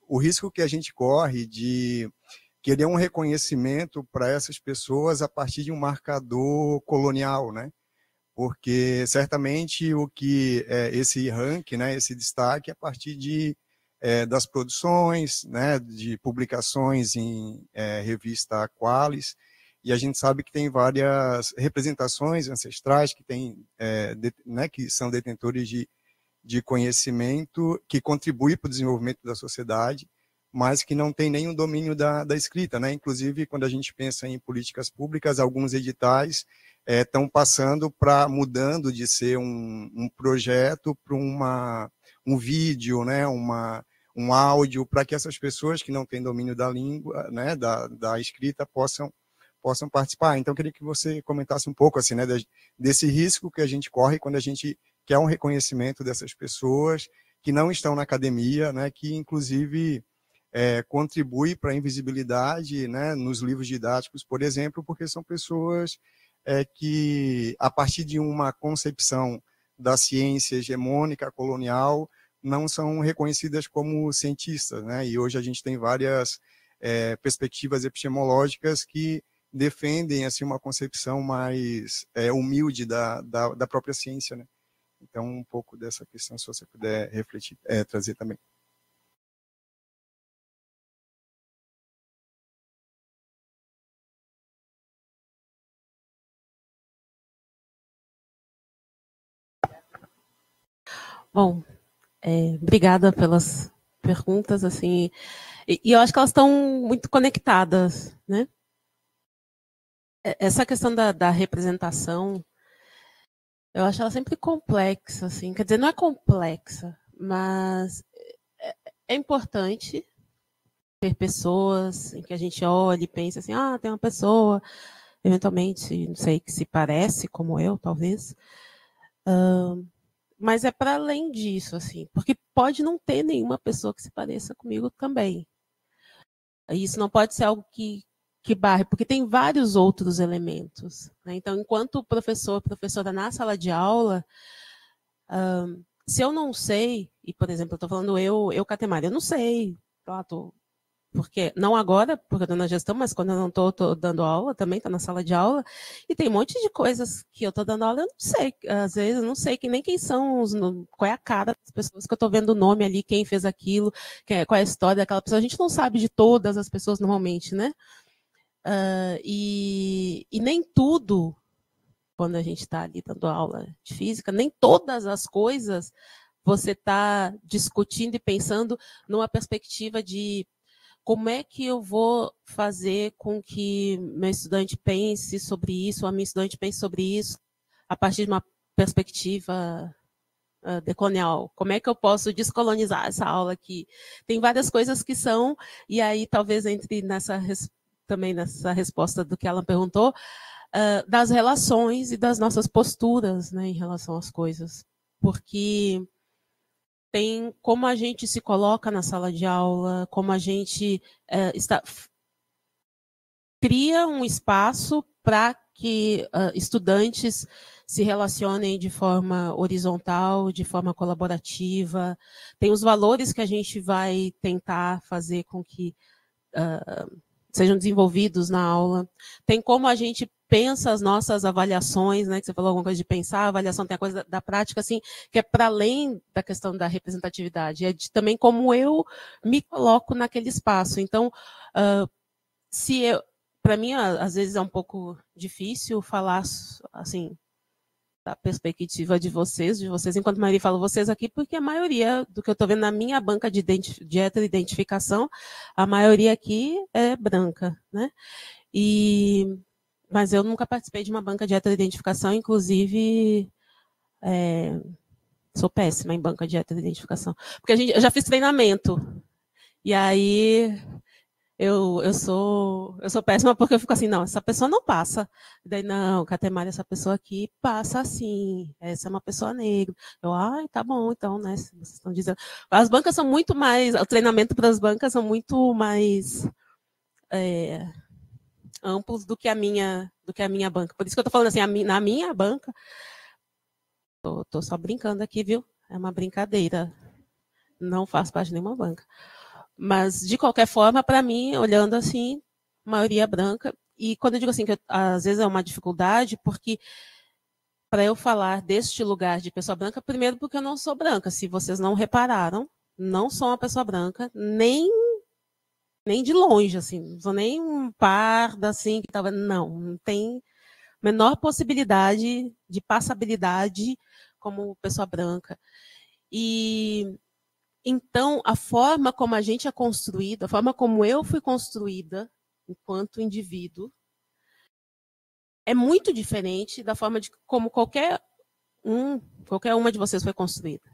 o risco que a gente corre de querer um reconhecimento para essas pessoas a partir de um marcador colonial, né? Porque certamente o que esse ranking, né, esse destaque, é a partir das produções, né, de publicações em revista Qualis, e a gente sabe que tem várias representações ancestrais que né, que são detentores de conhecimento que contribui para o desenvolvimento da sociedade, mas que não tem nenhum domínio da escrita, né? Inclusive, quando a gente pensa em políticas públicas, alguns editais estão mudando de ser um projeto para um vídeo, né? Um áudio, para que essas pessoas que não têm domínio da língua, né? da escrita, possam participar. Então, eu queria que você comentasse um pouco assim, né? Desse risco que a gente corre quando a gente quer um reconhecimento dessas pessoas que não estão na academia, né? Que, inclusive, contribui para a invisibilidade, né, nos livros didáticos, por exemplo, porque são pessoas que, a partir de uma concepção da ciência hegemônica colonial, não são reconhecidas como cientistas, né? E hoje a gente tem várias perspectivas epistemológicas que defendem assim uma concepção mais humilde da própria ciência, né? Então, um pouco dessa questão, se você puder refletir, trazer também. Bom, obrigada pelas perguntas, assim, e eu acho que elas estão muito conectadas, né? Essa questão da representação, eu acho ela sempre complexa, assim, quer dizer, não é complexa, mas é importante ter pessoas em que a gente olha e pensa assim, tem uma pessoa eventualmente, não sei, que se parece como eu, talvez. Mas é para além disso, assim, porque pode não ter nenhuma pessoa que se pareça comigo também. Isso não pode ser algo que barre, porque tem vários outros elementos, né? Então, enquanto professora na sala de aula, se eu não sei, e, por exemplo, eu estou falando eu Catemari, eu não sei, porque não agora, porque eu estou na gestão, mas quando eu não estou dando aula, também estou na sala de aula, e tem um monte de coisas que eu estou dando aula, eu não sei, às vezes eu não sei nem quem são, qual é a cara das pessoas que eu estou vendo o nome ali, quem fez aquilo, qual é a história daquela pessoa, a gente não sabe de todas as pessoas normalmente, né? E nem tudo, quando a gente está ali dando aula de física, nem todas as coisas você está discutindo e pensando numa perspectiva de como é que eu vou fazer com que meu estudante pense sobre isso, ou a minha estudante pense sobre isso, a partir de uma perspectiva decolonial. Como é que eu posso descolonizar essa aula aqui? Tem várias coisas que são, e aí talvez entre também nessa resposta do que ela perguntou, das relações e das nossas posturas, né, em relação às coisas. Porque tem como a gente se coloca na sala de aula, como a gente cria um espaço para que estudantes se relacionem de forma horizontal, de forma colaborativa. Tem os valores que a gente vai tentar fazer com que sejam desenvolvidos na aula. Tem como a gente pensa as nossas avaliações, né? Que você falou alguma coisa de pensar, a avaliação tem a coisa da prática, assim, que é para além da questão da representatividade, é também como eu me coloco naquele espaço. Então, para mim, às vezes é um pouco difícil falar, assim, da perspectiva de vocês, enquanto Maria fala vocês aqui, porque a maioria do que eu estou vendo na minha banca de heteroidentificação, a maioria aqui é branca, né? Mas eu nunca participei de uma banca de heteroidentificação, inclusive sou péssima em banca de heteroidentificação. Porque eu já fiz treinamento, e aí eu sou péssima porque eu fico assim, não, essa pessoa não passa. Daí, não, Catemari, essa pessoa aqui passa assim, essa é uma pessoa negra. Tá bom, então, né, vocês estão dizendo. As bancas são muito mais, o treinamento para as bancas são muito mais amplos do que a minha banca. Por isso que eu estou falando assim, na minha banca, estou só brincando aqui, viu? É uma brincadeira. Não faço parte de nenhuma banca. Mas, de qualquer forma, para mim, olhando assim, maioria branca. E quando eu digo assim, que às vezes é uma dificuldade, porque para eu falar deste lugar de pessoa branca, primeiro porque eu não sou branca. Se vocês não repararam, não sou uma pessoa branca, nem de longe, assim. Não sou nem um parda, assim, que estava... Não tem menor possibilidade de passabilidade como pessoa branca. Então, a forma como a gente é construído, a forma como eu fui construída enquanto indivíduo, é muito diferente da forma de como qualquer uma de vocês foi construída.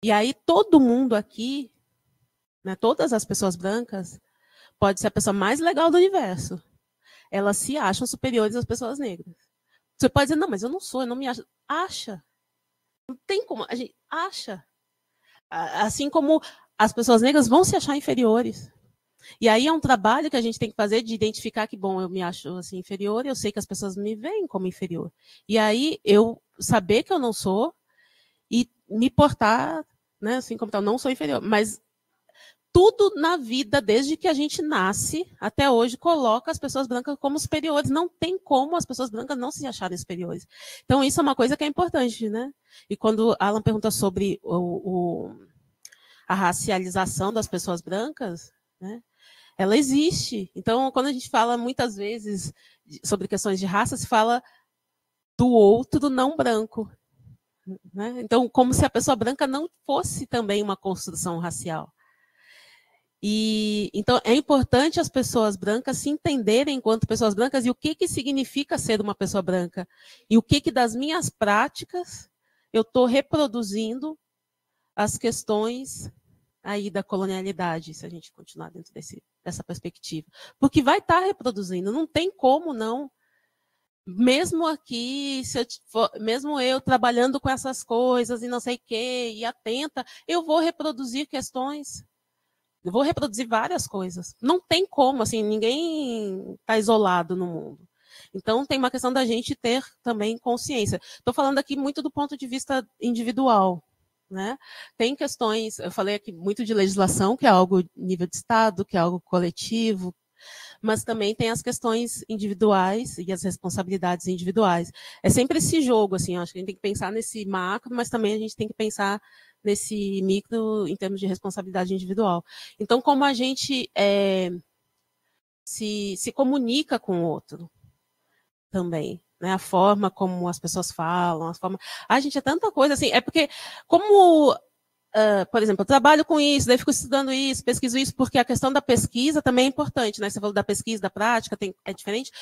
E aí todo mundo aqui, né, todas as pessoas brancas, pode ser a pessoa mais legal do universo. Elas se acham superiores às pessoas negras. Você pode dizer, não, mas eu não sou, eu não me acho. Acha. Não tem como, a gente acha. Assim como as pessoas negras vão se achar inferiores. E aí é um trabalho que a gente tem que fazer de identificar que, bom, eu me acho assim, inferior, eu sei que as pessoas me veem como inferior. E aí eu saber que eu não sou e me portar, né, assim como tal, não sou inferior. Mas tudo na vida, desde que a gente nasce até hoje, coloca as pessoas brancas como superiores. Não tem como as pessoas brancas não se acharem superiores. Então, isso é uma coisa que é importante, né? E quando Alan pergunta sobre a racialização das pessoas brancas, né, ela existe. Então, quando a gente fala muitas vezes sobre questões de raça, se fala do outro não branco. Né? Então, como se a pessoa branca não fosse também uma construção racial. Então, é importante as pessoas brancas se entenderem enquanto pessoas brancas e o que significa ser uma pessoa branca. E o que das minhas práticas eu estou reproduzindo as questões aí da colonialidade, se a gente continuar dentro dessa perspectiva. Porque vai estar reproduzindo, não tem como não mesmo aqui, mesmo eu trabalhando com essas coisas e não sei o quê, e atenta, eu vou reproduzir questões. Eu vou reproduzir várias coisas. Não tem como, assim, ninguém está isolado no mundo. Então, tem uma questão da gente ter também consciência. Estou falando aqui muito do ponto de vista individual. Né? Tem questões, eu falei aqui muito de legislação, que é algo nível de Estado, que é algo coletivo, mas também tem as questões individuais e as responsabilidades individuais. É sempre esse jogo, assim, acho que a gente tem que pensar nesse macro, mas também a gente tem que pensar nesse micro em termos de responsabilidade individual. Então, como a gente se comunica com o outro também, né? A forma como as pessoas falam, a forma... gente, é tanta coisa, assim, é porque como... por exemplo, eu trabalho com isso, daí fico estudando isso, pesquiso isso, porque a questão da pesquisa também é importante, né? Você falou da pesquisa, da prática, é diferente,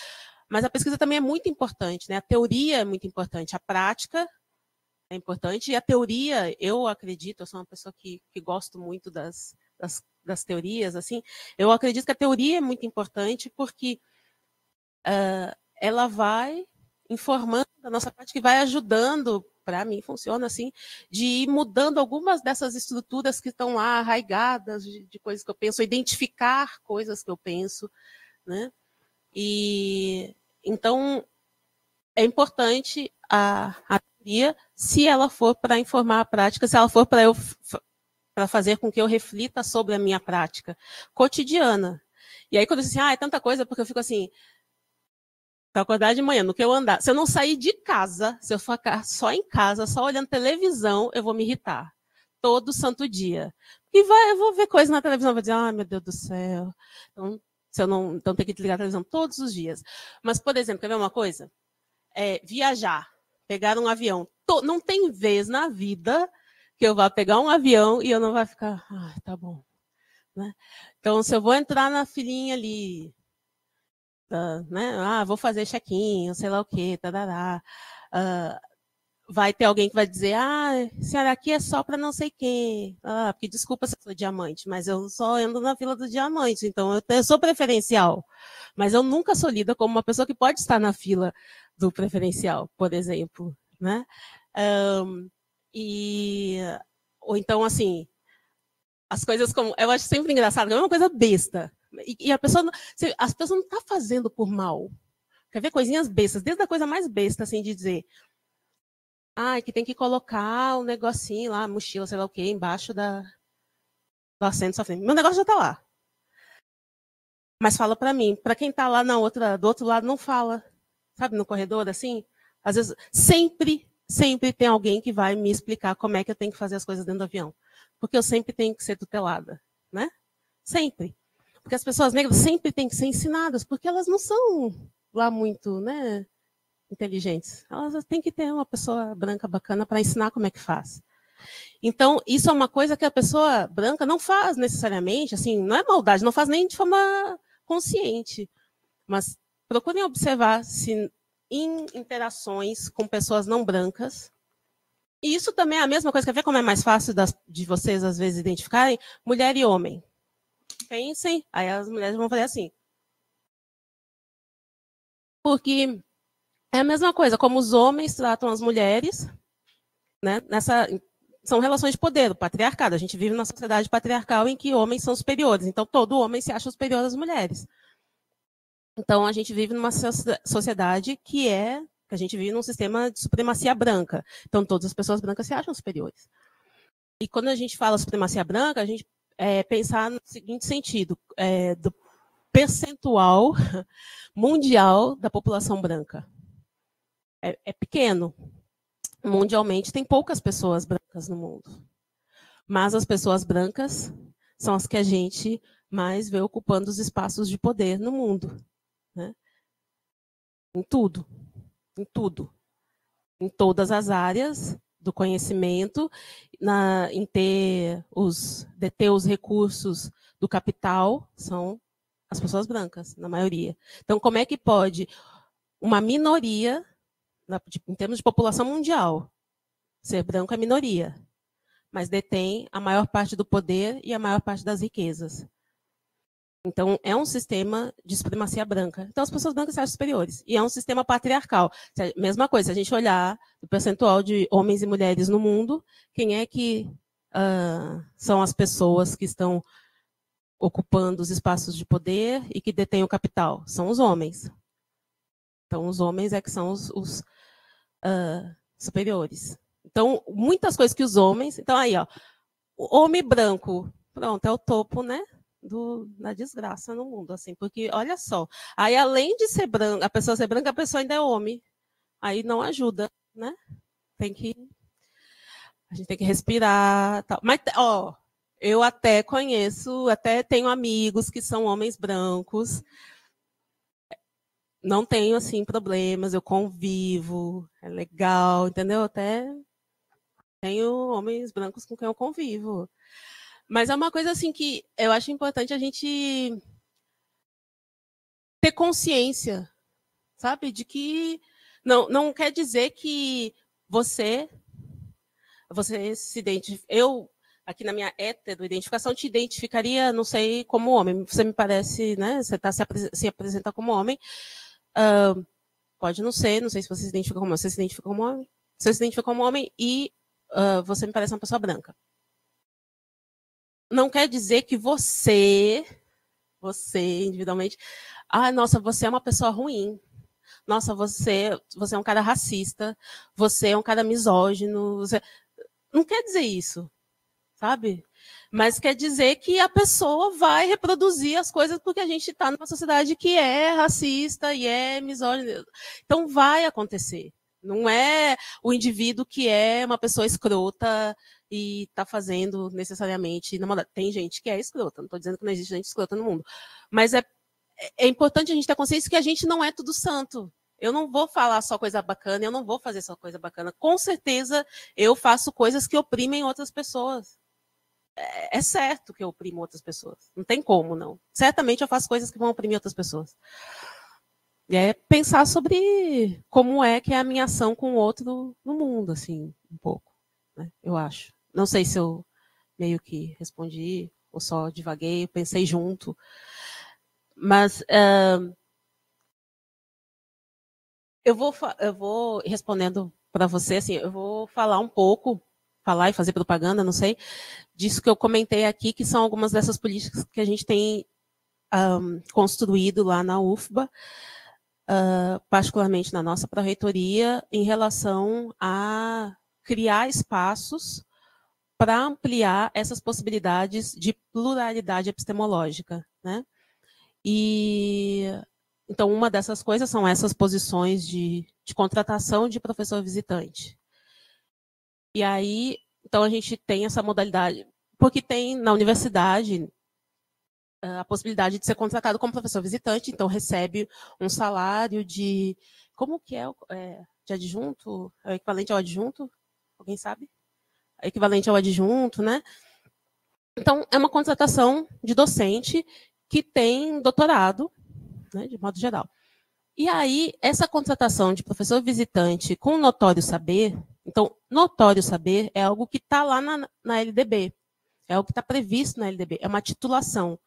mas a pesquisa também é muito importante, né? A teoria é muito importante, a prática é importante, e a teoria, eu acredito, eu sou uma pessoa que gosto muito das teorias, assim, eu acredito que a teoria é muito importante porque ela vai informando a nossa prática e vai ajudando, para mim funciona assim, de ir mudando algumas dessas estruturas que estão lá arraigadas de coisas que eu penso, identificar coisas que eu penso, né? E então é importante a teoria, se ela for para informar a prática, se ela for para fazer com que eu reflita sobre a minha prática cotidiana. E aí quando eu disse assim, é tanta coisa, porque eu fico assim, para acordar de manhã, no que eu andar. Se eu não sair de casa, se eu ficar só em casa, só olhando televisão, eu vou me irritar. Todo santo dia. E eu vou ver coisa na televisão, vou dizer, meu Deus do céu. Então tem que desligar a televisão todos os dias. Mas, por exemplo, quer ver uma coisa? Viajar, pegar um avião. Não tem vez na vida que eu vá pegar um avião e eu não vá ficar, tá bom. Né? Então, se eu vou entrar na filinha ali, né? Vou fazer check-in, sei lá o quê, tarará. Vai ter alguém que vai dizer, senhora, aqui é só para não sei quem. Porque desculpa se eu sou diamante, mas eu só ando na fila do diamante, então eu sou preferencial. Mas eu nunca sou lida como uma pessoa que pode estar na fila do preferencial, por exemplo. Né? Ou então, assim, as coisas como... Eu acho sempre engraçado, é uma coisa besta. E as pessoas não estão fazendo por mal. Quer ver coisinhas bestas, desde a coisa mais besta, assim, de dizer, que tem que colocar um negocinho lá, mochila, sei lá o quê, embaixo do assento da sua frente. Meu negócio já está lá. Mas fala para mim, para quem está lá do outro lado, não fala. Sabe, no corredor, assim? Às vezes, sempre tem alguém que vai me explicar como é que eu tenho que fazer as coisas dentro do avião. Porque eu sempre tenho que ser tutelada, né? Sempre. Porque as pessoas negras sempre têm que ser ensinadas, porque elas não são lá muito, né, inteligentes. Elas têm que ter uma pessoa branca bacana para ensinar como é que faz. Então, isso é uma coisa que a pessoa branca não faz necessariamente, assim, não é maldade, não faz nem de forma consciente. Mas procurem observar se em interações com pessoas não brancas, e isso também é a mesma coisa, quer ver como é mais fácil de vocês, às vezes, identificarem? Mulher e homem. Pensem, aí as mulheres vão fazer assim. Porque é a mesma coisa, como os homens tratam as mulheres, né? São relações de poder, o patriarcado. A gente vive numa sociedade patriarcal em que homens são superiores. Então, todo homem se acha superior às mulheres. Então, a gente vive numa sociedade que a gente vive num sistema de supremacia branca. Então, todas as pessoas brancas se acham superiores. E quando a gente fala supremacia branca, a gente pensar no seguinte sentido, do percentual mundial da população branca. É pequeno. Mundialmente, tem poucas pessoas brancas no mundo. Mas as pessoas brancas são as que a gente mais vê ocupando os espaços de poder no mundo. Né? Em tudo. Em tudo. Em todas as áreas do conhecimento, em deter os recursos do capital, são as pessoas brancas, na maioria. Então, como é que pode uma minoria, em termos de população mundial, ser branco é minoria, mas detém a maior parte do poder e a maior parte das riquezas? Então, é um sistema de supremacia branca. Então, as pessoas brancas se acham superiores. E é um sistema patriarcal. Mesma coisa, se a gente olhar o percentual de homens e mulheres no mundo, quem é que são as pessoas que estão ocupando os espaços de poder e que detêm o capital? São os homens. Então, os homens é que são os superiores. Então, muitas coisas que os homens... Então, aí, ó, o homem branco, pronto, é o topo, né? Da desgraça no mundo, assim, porque olha só, aí além de ser branca, a pessoa ser branca, a pessoa ainda é homem, aí não ajuda, né? A gente tem que respirar, tal. Mas, ó, eu até conheço, até tenho amigos que são homens brancos, não tenho assim problemas, eu convivo, é legal, entendeu? Até tenho homens brancos com quem eu convivo. Mas é uma coisa assim que eu acho importante a gente ter consciência, sabe? De que não quer dizer que você se identifica. Eu, aqui na minha heteroidentificação, te identificaria, não sei, como homem. Você me parece, né? Você se apresenta como homem. Pode não sei se você se identifica como homem. Você se identifica como homem? Você se identifica como homem e você me parece uma pessoa branca. Não quer dizer que você individualmente, nossa, você é uma pessoa ruim. Nossa, você é um cara racista. Você é um cara misógino. Não quer dizer isso, sabe? Mas quer dizer que a pessoa vai reproduzir as coisas porque a gente está numa sociedade que é racista e é misógina. Então vai acontecer. Não é o indivíduo que é uma pessoa escrota e está fazendo necessariamente na maldade. Tem gente que é escrota, não estou dizendo que não existe gente escrota no mundo. Mas é importante a gente ter consciência que a gente não é tudo santo. Eu não vou falar só coisa bacana, eu não vou fazer só coisa bacana. Com certeza eu faço coisas que oprimem outras pessoas. É certo que eu oprimo outras pessoas. Não tem como, não. Certamente eu faço coisas que vão oprimir outras pessoas. E é pensar sobre como é que é a minha ação com o outro no mundo, assim, um pouco, né? Eu acho. Não sei se eu meio que respondi ou só divaguei, pensei junto. Mas eu vou respondendo para você, assim, eu vou falar um pouco, falar e fazer propaganda, não sei, disso que eu comentei aqui, que são algumas dessas políticas que a gente tem construído lá na UFBA, particularmente na nossa pró-reitoria, em relação a criar espaços para ampliar essas possibilidades de pluralidade epistemológica, né? E então uma dessas coisas são essas posições de contratação de professor visitante. E aí, então a gente tem essa modalidade, porque tem na universidade a possibilidade de ser contratado como professor visitante, então recebe um salário de... Como que é? De adjunto? É o equivalente ao adjunto? Alguém sabe? É equivalente ao adjunto, né? Então, é uma contratação de docente que tem doutorado, né, de modo geral. E aí, essa contratação de professor visitante com notório saber, então, notório saber é algo que está lá na LDB, é algo que está previsto na LDB, é uma titulação,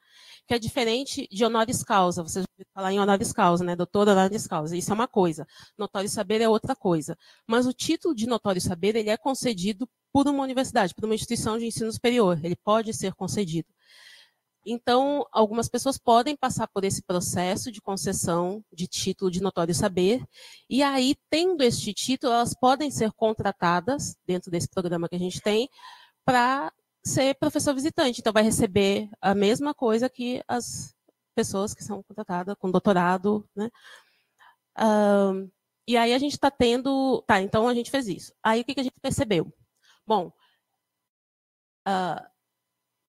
que é diferente de honoris causa. Você já ouviu falar em honoris causa, né? Doutor honoris causa. Isso é uma coisa. Notório saber é outra coisa. Mas o título de notório saber ele é concedido por uma universidade, por uma instituição de ensino superior. Ele pode ser concedido. Então, algumas pessoas podem passar por esse processo de concessão de título de notório saber, e aí, tendo este título, elas podem ser contratadas, dentro desse programa que a gente tem, para ser professor visitante. Então, vai receber a mesma coisa que as pessoas que são contratadas com doutorado, né? E aí a gente está tendo... Tá, então a gente fez isso. Aí o que a gente percebeu? Bom,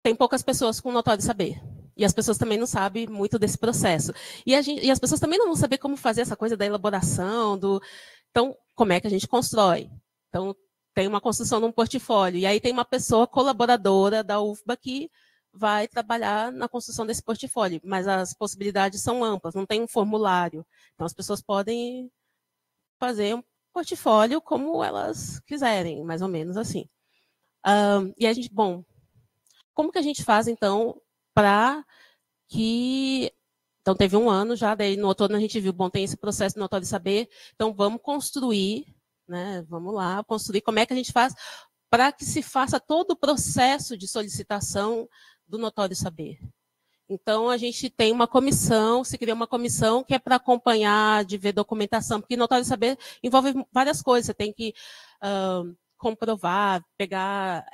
tem poucas pessoas com notório saber. E as pessoas também não sabem muito desse processo. E as pessoas também não vão saber como fazer essa coisa da elaboração, Então, como é que a gente constrói? Então, tem uma construção de um portfólio. E aí tem uma pessoa colaboradora da UFBA que vai trabalhar na construção desse portfólio. Mas as possibilidades são amplas, não tem um formulário. Então, as pessoas podem fazer um portfólio como elas quiserem, mais ou menos assim. E a gente, bom, como que a gente faz, então, para que... Então, teve um ano já, daí no outono a gente viu, bom, tem esse processo do notório saber, então vamos construir, né, vamos lá, construir como é que a gente faz para que se faça todo o processo de solicitação do notório saber. Então, a gente tem uma comissão, se cria uma comissão que é para acompanhar, de ver documentação, porque notório saber envolve várias coisas, você tem que comprovar, pegar...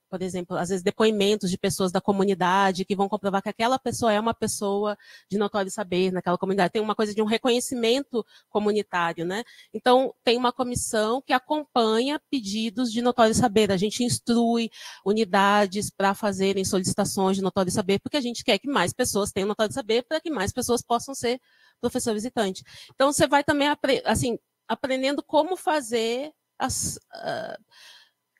por exemplo, às vezes depoimentos de pessoas da comunidade que vão comprovar que aquela pessoa é uma pessoa de notório saber naquela comunidade. Tem uma coisa de um reconhecimento comunitário, né? Então, tem uma comissão que acompanha pedidos de notório saber. A gente instrui unidades para fazerem solicitações de notório saber, porque a gente quer que mais pessoas tenham notório saber para que mais pessoas possam ser professor visitante. Então, você vai também assim, aprendendo como fazer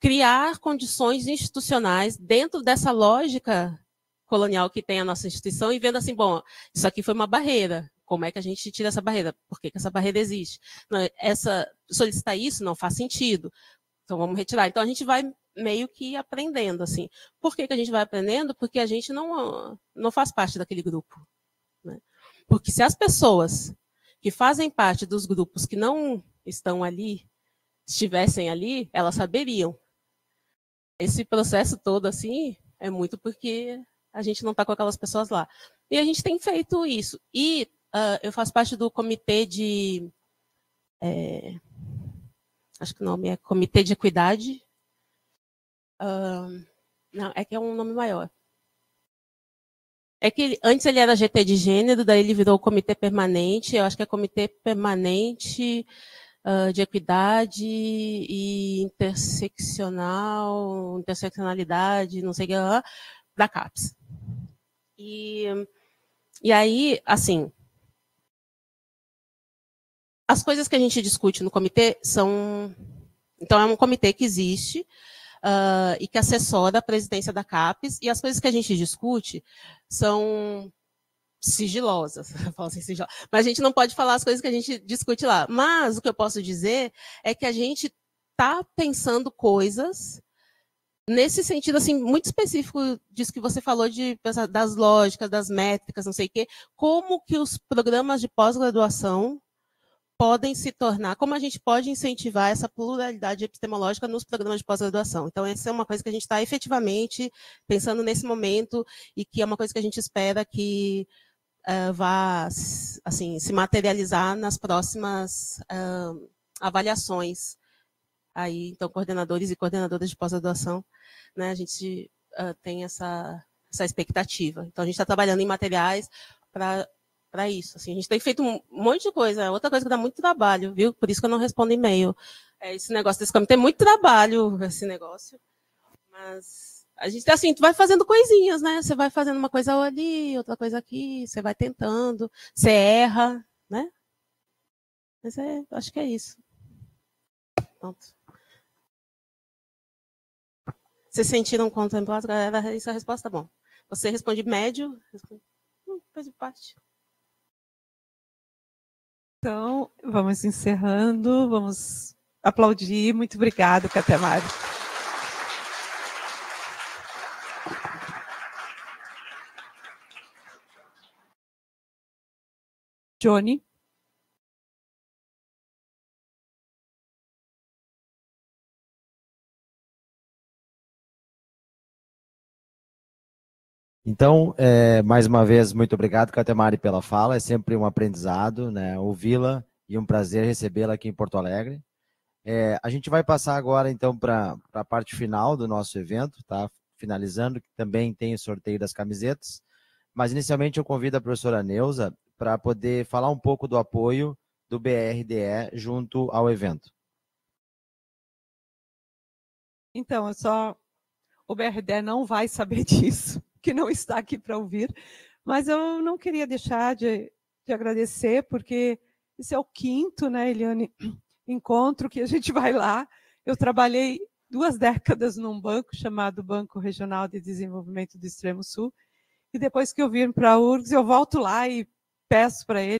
criar condições institucionais dentro dessa lógica colonial que tem a nossa instituição e vendo assim, bom, isso aqui foi uma barreira, como é que a gente tira essa barreira? Por que essa barreira existe? Solicitar isso não faz sentido, então vamos retirar. Então a gente vai meio que aprendendo, assim. Por que a gente vai aprendendo? Porque a gente não faz parte daquele grupo, né? Porque se as pessoas que fazem parte dos grupos que não estão ali, estivessem ali, elas saberiam. Esse processo todo, assim, é muito porque a gente não está com aquelas pessoas lá. E a gente tem feito isso. E eu faço parte do comitê de... acho que o nome é Comitê de Equidade. Não, é que é um nome maior. É que antes ele era GT de Gênero, daí ele virou Comitê Permanente. Eu acho que é Comitê Permanente... de equidade e interseccionalidade, não sei o que, da CAPES. E aí, assim, as coisas que a gente discute no comitê são... Então, é um comitê que existe e que assessora a presidência da CAPES, e as coisas que a gente discute são... sigilosas, assim, mas a gente não pode falar as coisas que a gente discute lá. Mas o que eu posso dizer é que a gente está pensando coisas nesse sentido assim, muito específico disso que você falou, das lógicas, das métricas, não sei o quê, como que os programas de pós-graduação podem se tornar, como a gente pode incentivar essa pluralidade epistemológica nos programas de pós-graduação. Então, essa é uma coisa que a gente está efetivamente pensando nesse momento e que é uma coisa que a gente espera que vá assim, se materializar nas próximas avaliações. Aí, então, coordenadores e coordenadoras de pós-graduação, né, a gente tem essa expectativa. Então, a gente está trabalhando em materiais para isso. Assim, a gente tem feito um monte de coisa. Outra coisa que dá muito trabalho, viu? Por isso que eu não respondo e-mail. Esse negócio desse comitê tem muito trabalho, esse negócio. Mas... a gente, assim, tu vai fazendo coisinhas, né? Você vai fazendo uma coisa ali, outra coisa aqui, você vai tentando, você erra, né? Mas acho que é isso. Pronto. Vocês sentiram contemplados? Galera, isso é a resposta, bom. Você responde médio, faz parte. Então, vamos encerrando, vamos aplaudir. Muito obrigada, Catemari. Johnny. Então, mais uma vez, muito obrigado, Catemari, pela fala. É sempre um aprendizado, né, ouvi-la e um prazer recebê-la aqui em Porto Alegre. A gente vai passar agora, então, para a parte final do nosso evento, tá? Finalizando, que também tem o sorteio das camisetas. Mas, inicialmente, eu convido a professora Neuza para poder falar um pouco do apoio do BRDE junto ao evento. Então, o BRDE não vai saber disso, que não está aqui para ouvir, mas eu não queria deixar de agradecer, porque esse é o 5º, né, Eliane, encontro que a gente vai lá. Eu trabalhei 2 décadas num banco chamado Banco Regional de Desenvolvimento do Extremo Sul, e depois que eu vim para a URGS, eu volto lá e peço para ele